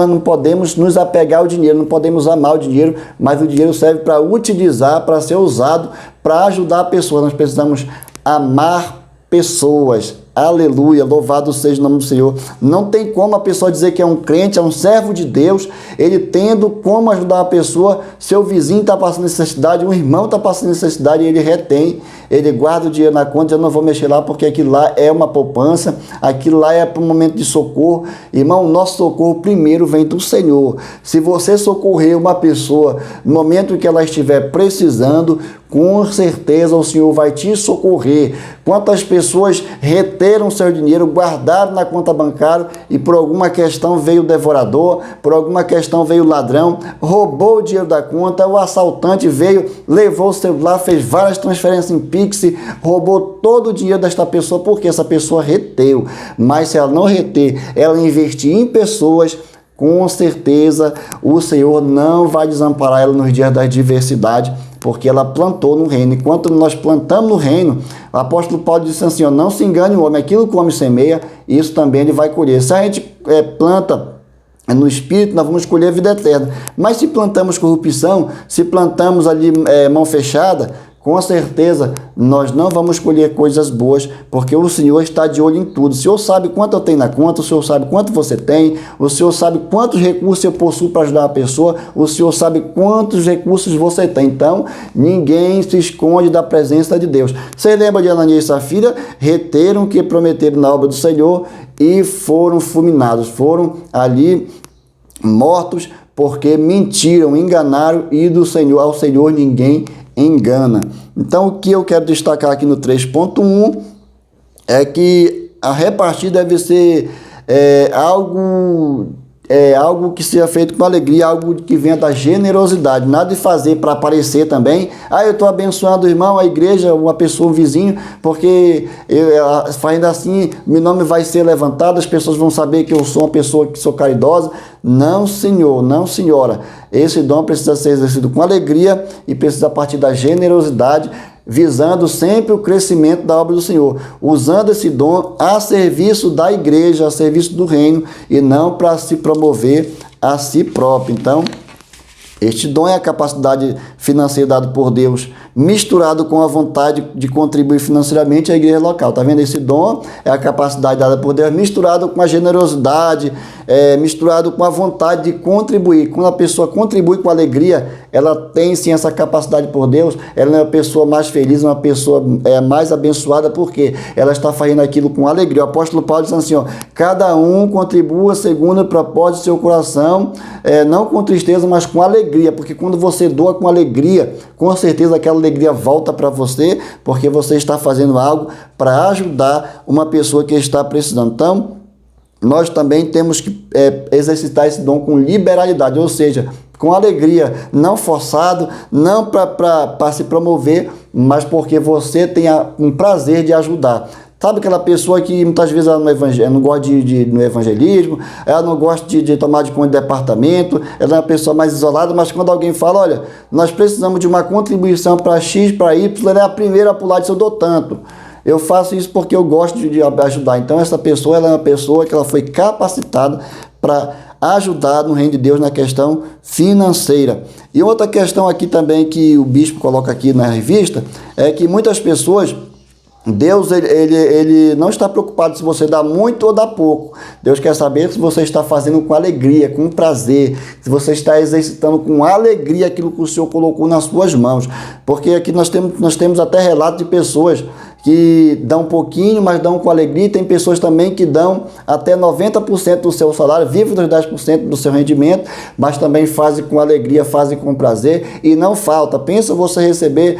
não podemos nos apegar ao dinheiro, não podemos amar o dinheiro, mas o dinheiro serve para utilizar, para ser usado, para ajudar a pessoa. Nós precisamos amar pessoas. Aleluia, louvado seja o nome do Senhor. Não tem como a pessoa dizer que é um crente, é um servo de Deus, ele tendo como ajudar a pessoa. Seu vizinho está passando necessidade, um irmão está passando necessidade, e ele retém, ele guarda o dinheiro na conta. Eu não vou mexer lá porque aquilo lá é uma poupança, aquilo lá é para um momento de socorro. Irmão, o nosso socorro primeiro vem do Senhor. Se você socorrer uma pessoa no momento que ela estiver precisando, com certeza o Senhor vai te socorrer. Quantas pessoas reteram seu dinheiro, guardaram na conta bancária, e por alguma questão veio o devorador, por alguma questão veio o ladrão, roubou o dinheiro da conta, o assaltante veio, levou o celular, fez várias transferências em Pix, roubou todo o dinheiro desta pessoa, porque essa pessoa reteu. Mas se ela não reter, ela investir em pessoas, com certeza o Senhor não vai desamparar ela nos dias da adversidade, porque ela plantou no reino. Enquanto nós plantamos no reino, o apóstolo Paulo disse assim, não se engane o homem, aquilo que o homem semeia, isso também ele vai colher. Se a gente planta no Espírito, nós vamos colher a vida eterna. Mas se plantamos corrupção, se plantamos ali mão fechada, com certeza nós não vamos colher coisas boas, porque o Senhor está de olho em tudo. O Senhor sabe quanto eu tenho na conta, o Senhor sabe quanto você tem, o Senhor sabe quantos recursos eu possuo para ajudar a pessoa, o Senhor sabe quantos recursos você tem. Então, ninguém se esconde da presença de Deus. Você lembra de Ananias e Safira? Reteram o que prometeram na obra do Senhor e foram fulminados, foram ali mortos, porque mentiram, enganaram, e ao Senhor ninguém engana. Então, o que eu quero destacar aqui no 3.1 é que a repartir deve ser algo que seja feito com alegria, algo que venha da generosidade, nada de fazer para aparecer também. Eu estou abençoando o irmão, a igreja, uma pessoa, um vizinho, porque fazendo assim, meu nome vai ser levantado, as pessoas vão saber que eu sou uma pessoa que sou caridosa. Não, senhor, não, senhora. Esse dom precisa ser exercido com alegria e precisa partir da generosidade, visando sempre o crescimento da obra do Senhor, usando esse dom a serviço da igreja, a serviço do reino, e não para se promover a si próprio. Então, este dom é a capacidade financeira dada por Deus, misturado com a vontade de contribuir financeiramente à igreja local. Está vendo? Esse dom é a capacidade dada por Deus, misturado com a generosidade, misturado com a vontade de contribuir. Quando a pessoa contribui com alegria, ela tem sim essa capacidade por Deus, ela é uma pessoa mais feliz, uma pessoa mais abençoada, porque ela está fazendo aquilo com alegria. O apóstolo Paulo diz assim, cada um contribua segundo o propósito do seu coração, não com tristeza, mas com alegria, porque quando você doa com alegria, com certeza aquela alegria volta para você, porque você está fazendo algo para ajudar uma pessoa que está precisando. Então, nós também temos que exercitar esse dom com liberalidade, ou seja, com alegria, não forçado, não para se promover, mas porque você tem um prazer de ajudar. Sabe aquela pessoa que muitas vezes ela não gosta de no evangelismo, ela não gosta de tomar de conta de departamento, ela é uma pessoa mais isolada, mas quando alguém fala, olha, nós precisamos de uma contribuição para X, para Y, ela é a primeira a pular, diz, eu dou tanto. Eu faço isso porque eu gosto de ajudar. Então, essa pessoa ela é uma pessoa que ela foi capacitada para ajudar no reino de Deus na questão financeira. E outra questão aqui também que o bispo coloca aqui na revista é que muitas pessoas Deus, ele não está preocupado se você dá muito ou dá pouco. Deus quer saber se você está fazendo com alegria, com prazer, se você está exercitando com alegria aquilo que o Senhor colocou nas suas mãos. Porque aqui nós temos até relatos de pessoas que dão um pouquinho, mas dão com alegria. Tem pessoas também que dão até 90% do seu salário, vivem dos 10% do seu rendimento, mas também fazem com alegria, fazem com prazer e não falta. Pensa você receber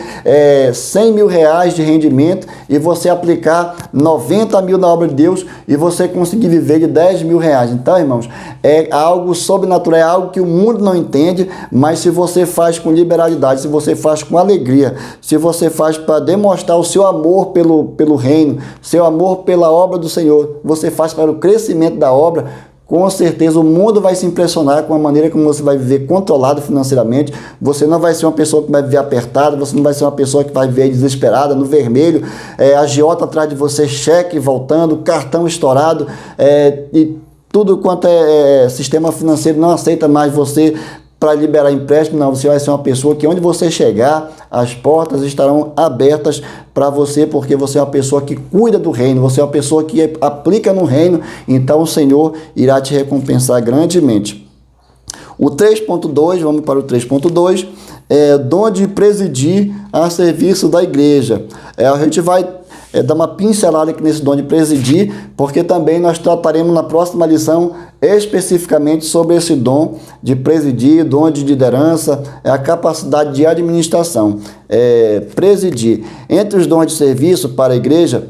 100 mil reais de rendimento e você aplicar 90 mil na obra de Deus e você conseguir viver de 10 mil reais. Então, irmãos, é algo sobrenatural, é algo que o mundo não entende, mas se você faz com liberalidade, se você faz com alegria, se você faz para demonstrar o seu amor pelo reino, seu amor pela obra do Senhor, você faz para o crescimento da obra, com certeza o mundo vai se impressionar com a maneira como você vai viver controlado financeiramente. Você não vai ser uma pessoa que vai viver apertada, você não vai ser uma pessoa que vai viver desesperada, no vermelho, agiota atrás de você, cheque voltando, cartão estourado, e tudo quanto é sistema financeiro não aceita mais você para liberar empréstimo. Não, você vai ser uma pessoa que onde você chegar, as portas estarão abertas para você, porque você é uma pessoa que cuida do reino, você é uma pessoa que aplica no reino, então o Senhor irá te recompensar grandemente. O 3.2, vamos para o 3.2, dom de presidir a serviço da igreja. A gente vai dar uma pincelada aqui nesse dom de presidir, porque também nós trataremos na próxima lição especificamente sobre esse dom de presidir, dom de liderança, a capacidade de administração. Presidir. Entre os dons de serviço para a igreja,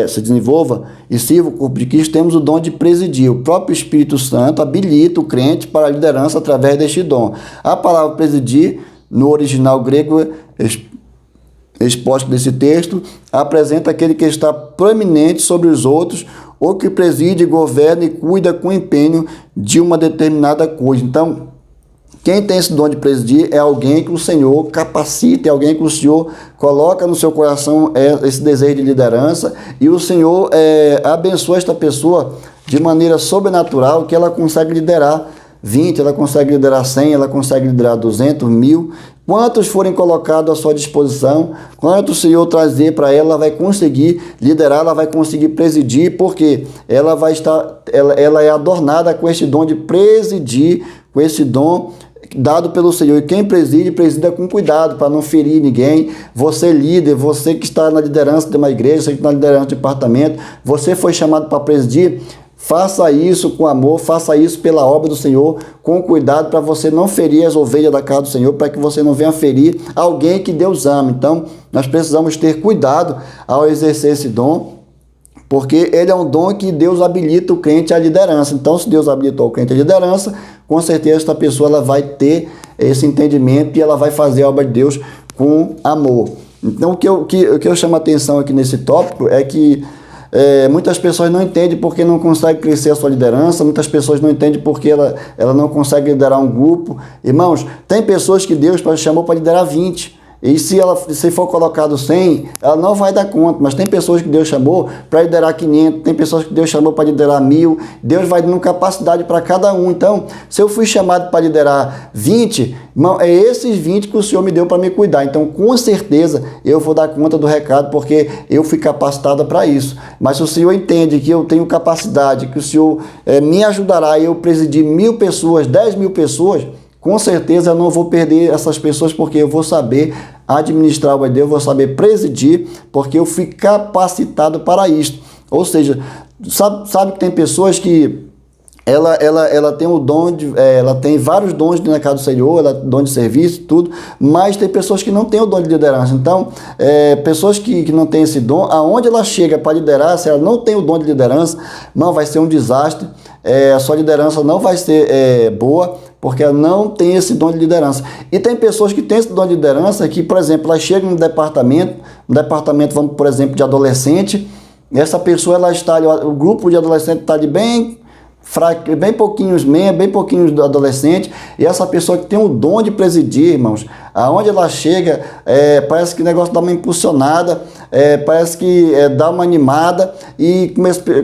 se desenvolva e sirva o corpo de Cristo, temos o dom de presidir. O próprio Espírito Santo habilita o crente para a liderança através deste dom. A palavra presidir, no original grego, exposto desse texto, apresenta aquele que está proeminente sobre os outros, ou que preside, governa e cuida com empenho de uma determinada coisa. Então, quem tem esse dom de presidir é alguém que o Senhor capacita, é alguém que o Senhor coloca no seu coração esse desejo de liderança, e o Senhor abençoa esta pessoa de maneira sobrenatural, que ela consegue liderar 20, ela consegue liderar 100, ela consegue liderar 200, 1000, quantos forem colocados à sua disposição, quanto o Senhor trazer para ela, ela vai conseguir liderar, ela vai conseguir presidir, porque ela ela é adornada com este dom de presidir, com esse dom dado pelo Senhor. E quem presida com cuidado para não ferir ninguém. Você líder, você que está na liderança de uma igreja, você que está na liderança de departamento, você foi chamado para presidir. Faça isso com amor, faça isso pela obra do Senhor, com cuidado, para você não ferir as ovelhas da casa do Senhor, para que você não venha ferir alguém que Deus ama. Então, nós precisamos ter cuidado ao exercer esse dom, porque ele é um dom que Deus habilita o crente à liderança. Então, se Deus habilitou o crente à liderança, com certeza esta pessoa ela vai ter esse entendimento e ela vai fazer a obra de Deus com amor. Então, o que eu chamo a atenção aqui nesse tópico é que muitas pessoas não entendem porque não conseguem crescer a sua liderança, muitas pessoas não entendem porque ela não consegue liderar um grupo. Irmãos, tem pessoas que Deus chamou para liderar 20. E se for colocado 100, ela não vai dar conta. Mas tem pessoas que Deus chamou para liderar 500, tem pessoas que Deus chamou para liderar 1000. Deus vai dando capacidade para cada um. Então, se eu fui chamado para liderar 20, irmão, é esses 20 que o Senhor me deu para me cuidar. Então, com certeza, eu vou dar conta do recado, porque eu fui capacitada para isso. Mas se o Senhor entende que eu tenho capacidade, que o Senhor me ajudará e eu presidir 1000 pessoas, 10.000 pessoas, com certeza eu não vou perder essas pessoas, porque eu vou saber administrar o Deus, eu vou saber presidir, porque eu fui capacitado para isso. Ou seja, sabe que tem pessoas que ela tem o dom ela tem vários dons na casa do Senhor, ela tem dom de serviço, tudo, mas tem pessoas que não têm o dom de liderança. Então, pessoas que não têm esse dom, aonde ela chega para liderar, se ela não tem o dom de liderança, não vai ser um desastre, a sua liderança não vai ser boa, porque ela não tem esse dom de liderança. E tem pessoas que têm esse dom de liderança que, por exemplo, elas chegam no departamento, vamos, por exemplo, de adolescente, essa pessoa, o grupo de adolescente está de bem pouquinhos membros, bem pouquinhos do adolescente, e essa pessoa que tem o dom de presidir, irmãos, aonde ela chega, parece que o negócio dá uma impulsionada, parece que dá uma animada, e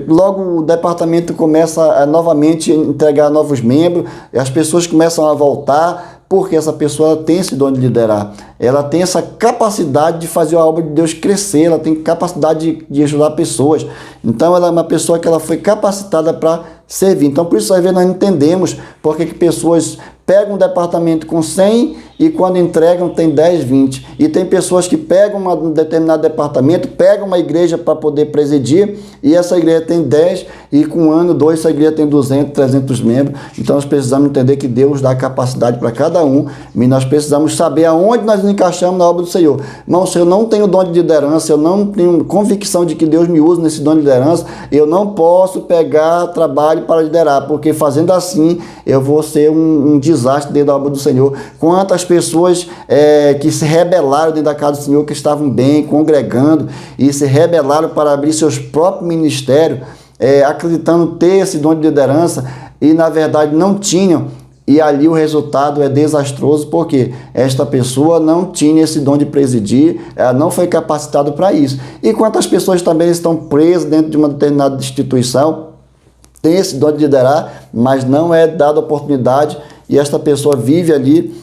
logo o departamento começa a novamente entregar novos membros, e as pessoas começam a voltar, porque essa pessoa tem esse dom de liderar, ela tem essa capacidade de fazer a obra de Deus crescer, ela tem capacidade de ajudar pessoas. Então ela é uma pessoa que ela foi capacitada para servir. Então por isso às vezes nós entendemos porque que pessoas pegam um departamento com 100 e quando entregam tem 10, 20. E tem pessoas que pegam um determinado departamento, pegam uma igreja para poder presidir e essa igreja tem 10 e com um ano, 2, essa igreja tem 200, 300 membros. Então nós precisamos entender que Deus dá capacidade para cada um e nós precisamos saber aonde nós nos encaixamos na obra do Senhor. Irmão, se eu não tenho dom de liderança, eu não tenho convicção de que Deus me usa nesse dom de liderança, eu não posso pegar trabalho para liderar, porque fazendo assim eu vou ser um desastre dentro da obra do Senhor. Quantas pessoas que se rebelaram dentro da casa do Senhor, que estavam bem, congregando, e se rebelaram para abrir seus próprios ministérios, acreditando ter esse dom de liderança, e na verdade não tinham, e ali o resultado é desastroso, porque esta pessoa não tinha esse dom de presidir, ela não foi capacitada para isso. E quantas pessoas também estão presas dentro de uma determinada instituição, tem esse dom de liderar, mas não é dada oportunidade, e esta pessoa vive ali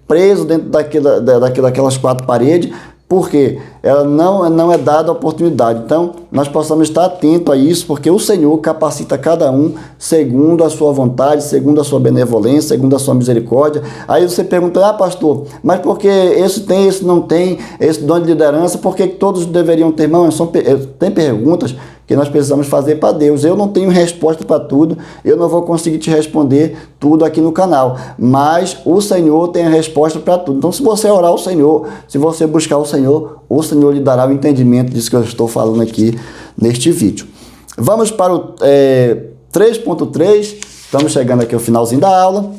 preso dentro daquelas 4 paredes, porque ela não é dada a oportunidade. Então, nós possamos estar atentos a isso, porque o Senhor capacita cada um segundo a sua vontade, segundo a sua benevolência, segundo a sua misericórdia. Aí você pergunta, pastor, mas por que esse tem, esse não tem, esse dom de liderança, por que todos deveriam ter? Não, tem perguntas que nós precisamos fazer para Deus. Eu não tenho resposta para tudo, eu não vou conseguir te responder tudo aqui no canal, mas o Senhor tem a resposta para tudo. Então, se você orar ao Senhor, se você buscar o Senhor lhe dará o entendimento disso que eu estou falando aqui neste vídeo. Vamos para o 3.3, estamos chegando aqui ao finalzinho da aula.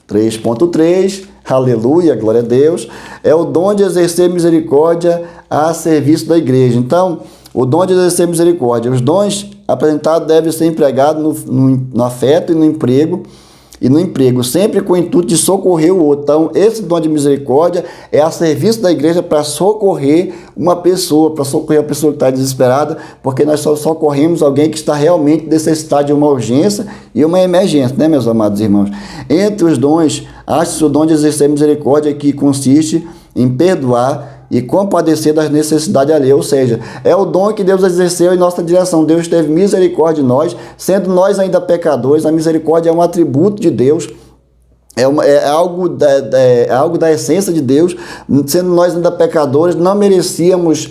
3.3, aleluia, glória a Deus, é o dom de exercer misericórdia a serviço da igreja. Então, o dom de exercer misericórdia. Os dons apresentados devem ser empregados no afeto e no emprego, sempre com o intuito de socorrer o outro. Então, esse dom de misericórdia é a serviço da igreja para socorrer uma pessoa, para socorrer a pessoa que está desesperada, porque nós só socorremos alguém que está realmente necessitado de uma urgência e uma emergência, né, meus amados irmãos? Entre os dons, acho-se o dom de exercer misericórdia, que consiste em perdoar e compadecer das necessidades alheias, ou seja, é o dom que Deus exerceu em nossa direção. Deus teve misericórdia de nós, sendo nós ainda pecadores. A misericórdia é um atributo de Deus, é algo da essência de Deus. Sendo nós ainda pecadores, não merecíamos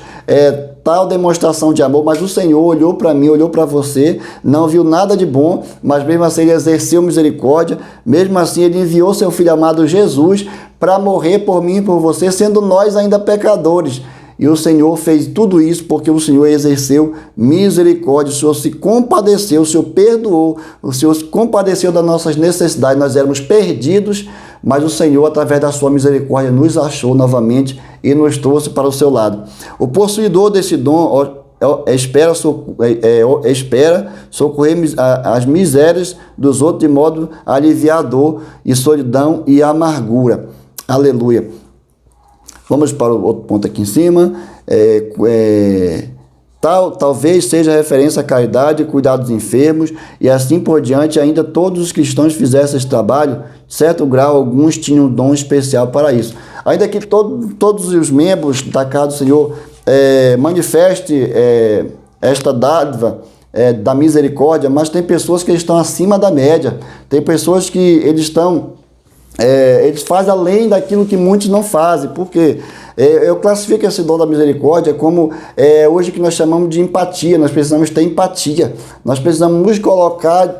tal demonstração de amor, mas o Senhor olhou para mim, olhou para você, não viu nada de bom, mas mesmo assim Ele exerceu misericórdia, mesmo assim Ele enviou seu Filho amado Jesus para morrer por mim e por você, sendo nós ainda pecadores. E o Senhor fez tudo isso porque o Senhor exerceu misericórdia, o Senhor se compadeceu, o Senhor perdoou, o Senhor se compadeceu das nossas necessidades. Nós éramos perdidos, mas o Senhor, através da sua misericórdia, nos achou novamente e nos trouxe para o seu lado. O possuidor desse dom espera socorrer as misérias dos outros, de modo a aliviar a dor e solidão e amargura. Aleluia. Vamos para o outro ponto aqui em cima. Talvez seja referência à caridade e cuidar dos enfermos, e assim por diante. Ainda todos os cristãos fizessem esse trabalho, de certo grau, alguns tinham um dom especial para isso. Ainda que todos os membros da casa do Senhor manifeste esta dádiva da misericórdia, mas tem pessoas que estão acima da média, tem pessoas que eles fazem além daquilo que muitos não fazem. Por quê? Eu classifico esse dom da misericórdia como hoje que nós chamamos de empatia. Nós precisamos ter empatia, nós precisamos nos colocar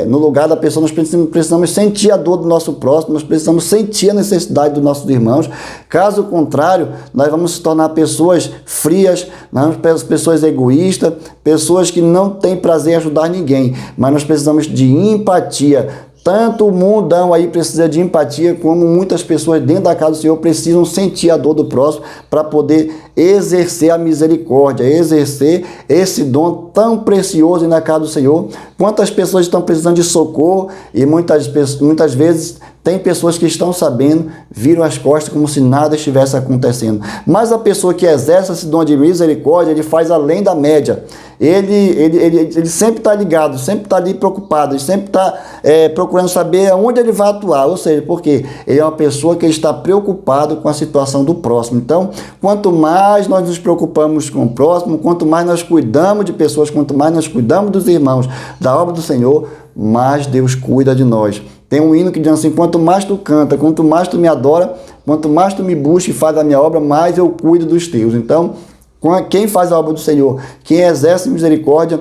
no lugar da pessoa, nós precisamos sentir a dor do nosso próximo, nós precisamos sentir a necessidade dos nossos irmãos. Caso contrário, nós vamos se tornar pessoas frias, pessoas egoístas, pessoas que não têm prazer em ajudar ninguém, mas nós precisamos de empatia. Tanto o mundão aí precisa de empatia, como muitas pessoas dentro da casa do Senhor precisam sentir a dor do próximo para poder exercer a misericórdia, exercer esse dom tão precioso na casa do Senhor. Quantas pessoas estão precisando de socorro e muitas vezes Tem pessoas que estão sabendo, viram as costas como se nada estivesse acontecendo. Mas a pessoa que exerce esse dom de misericórdia, ele faz além da média. Ele sempre está ligado, sempre está ali preocupado, ele sempre está procurando saber onde ele vai atuar. Ou seja, porque ele é uma pessoa que está preocupado com a situação do próximo. Então, quanto mais nós nos preocupamos com o próximo, quanto mais nós cuidamos de pessoas, quanto mais nós cuidamos dos irmãos, da obra do Senhor, mais Deus cuida de nós. Tem um hino que diz assim: quanto mais tu canta, quanto mais tu me adora, quanto mais tu me busca e faz a minha obra, mais eu cuido dos teus. Então, quem faz a obra do Senhor, quem exerce misericórdia,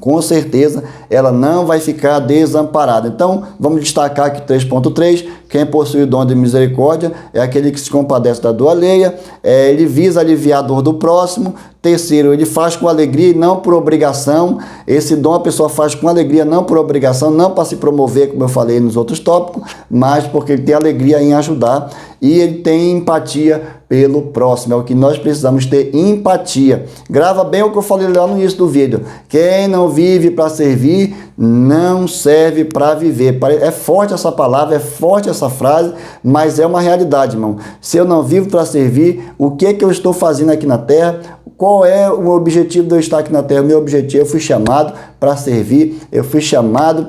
com certeza ela não vai ficar desamparada. Então, vamos destacar aqui 3.3, quem possui o dom de misericórdia é aquele que se compadece da dor alheia, ele visa aliviar a dor do próximo. Terceiro, ele faz com alegria e não por obrigação. Esse dom a pessoa faz com alegria, não por obrigação, não para se promover, como eu falei nos outros tópicos, mas porque ele tem alegria em ajudar e ele tem empatia pelo próximo. É o que nós precisamos ter, empatia. Grava bem o que eu falei lá no início do vídeo. Quem não vive para servir, não serve para viver. É forte essa palavra, é forte essa frase, mas é uma realidade, irmão. Se eu não vivo para servir, o que eu estou fazendo aqui na terra? Qual é o objetivo de eu estar aqui na terra? O meu objetivo, eu fui chamado para servir, eu fui chamado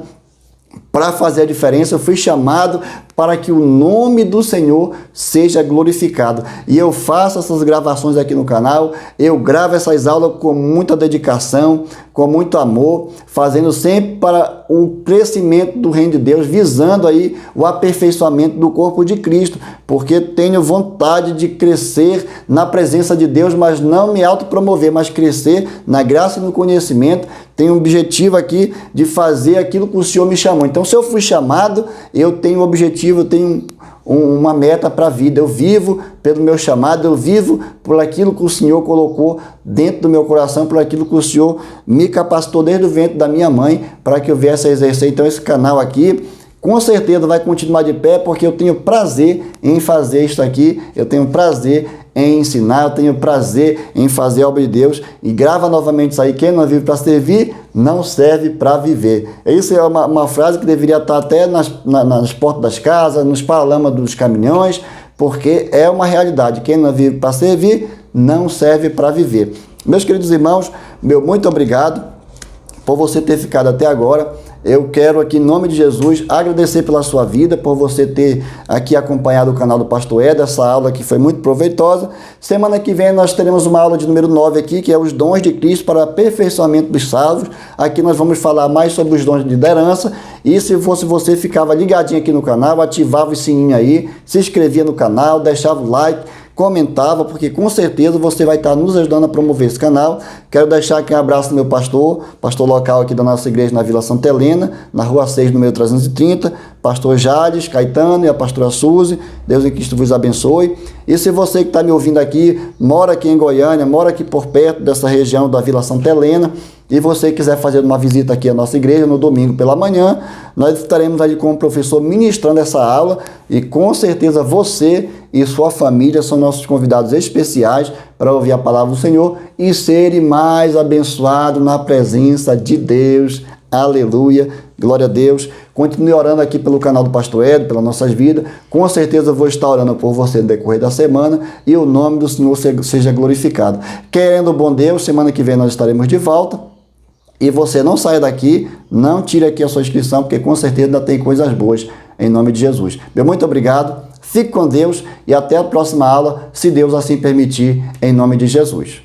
para fazer a diferença, eu fui chamado para que o nome do Senhor seja glorificado. E eu faço essas gravações aqui no canal, eu gravo essas aulas com muita dedicação, com muito amor, fazendo sempre para o crescimento do reino de Deus, visando aí o aperfeiçoamento do corpo de Cristo, porque tenho vontade de crescer na presença de Deus, mas não me autopromover, mas crescer na graça e no conhecimento. Tenho um objetivo aqui de fazer aquilo que o Senhor me chamou. Então, se eu fui chamado, eu tenho um objetivo, eu tenho uma meta para a vida. Eu vivo pelo meu chamado, eu vivo por aquilo que o Senhor colocou dentro do meu coração, por aquilo que o Senhor me capacitou desde o ventre da minha mãe para que eu viesse a exercer. Então, esse canal aqui, com certeza vai continuar de pé, porque eu tenho prazer em fazer isso aqui, eu tenho prazer em ensinar, eu tenho prazer em fazer a obra de Deus. E grava novamente isso aí: quem não vive para servir, não serve para viver. Isso é uma frase que deveria estar até nas portas das casas, nos paralamas dos caminhões, porque é uma realidade. Quem não vive para servir, não serve para viver. Meus queridos irmãos, meu muito obrigado por você ter ficado até agora. Eu quero aqui, em nome de Jesus, agradecer pela sua vida, por você ter aqui acompanhado o canal do Pastor Ed, essa aula que foi muito proveitosa. Semana que vem nós teremos uma aula de número 9 aqui, que é os dons de Cristo para aperfeiçoamento dos salvos. Aqui nós vamos falar mais sobre os dons de liderança. E se fosse você, ficava ligadinho aqui no canal, ativava o sininho aí, se inscrevia no canal, deixava o like, comentava, porque com certeza você vai estar nos ajudando a promover esse canal. Quero deixar aqui um abraço do meu pastor local aqui da nossa igreja na Vila Santa Helena, na rua 6, número 330, pastor Jades Caetano e a pastora Suzy. Deus em Cristo vos abençoe. E se você que está me ouvindo aqui, mora aqui em Goiânia, mora aqui por perto dessa região da Vila Santa Helena, e você quiser fazer uma visita aqui à nossa igreja no domingo pela manhã, nós estaremos ali com o professor ministrando essa aula, e com certeza você e sua família são nossos convidados especiais para ouvir a palavra do Senhor e serem mais abençoados na presença de Deus. Aleluia, glória a Deus. Continue orando aqui pelo canal do Pastor Ed, pelas nossas vidas. Com certeza eu vou estar orando por você no decorrer da semana e o nome do Senhor seja glorificado. Querendo o bom Deus, semana que vem nós estaremos de volta. E você não saia daqui, não tire aqui a sua inscrição, porque com certeza ainda tem coisas boas, em nome de Jesus. Meu muito obrigado, fique com Deus e até a próxima aula, se Deus assim permitir, em nome de Jesus.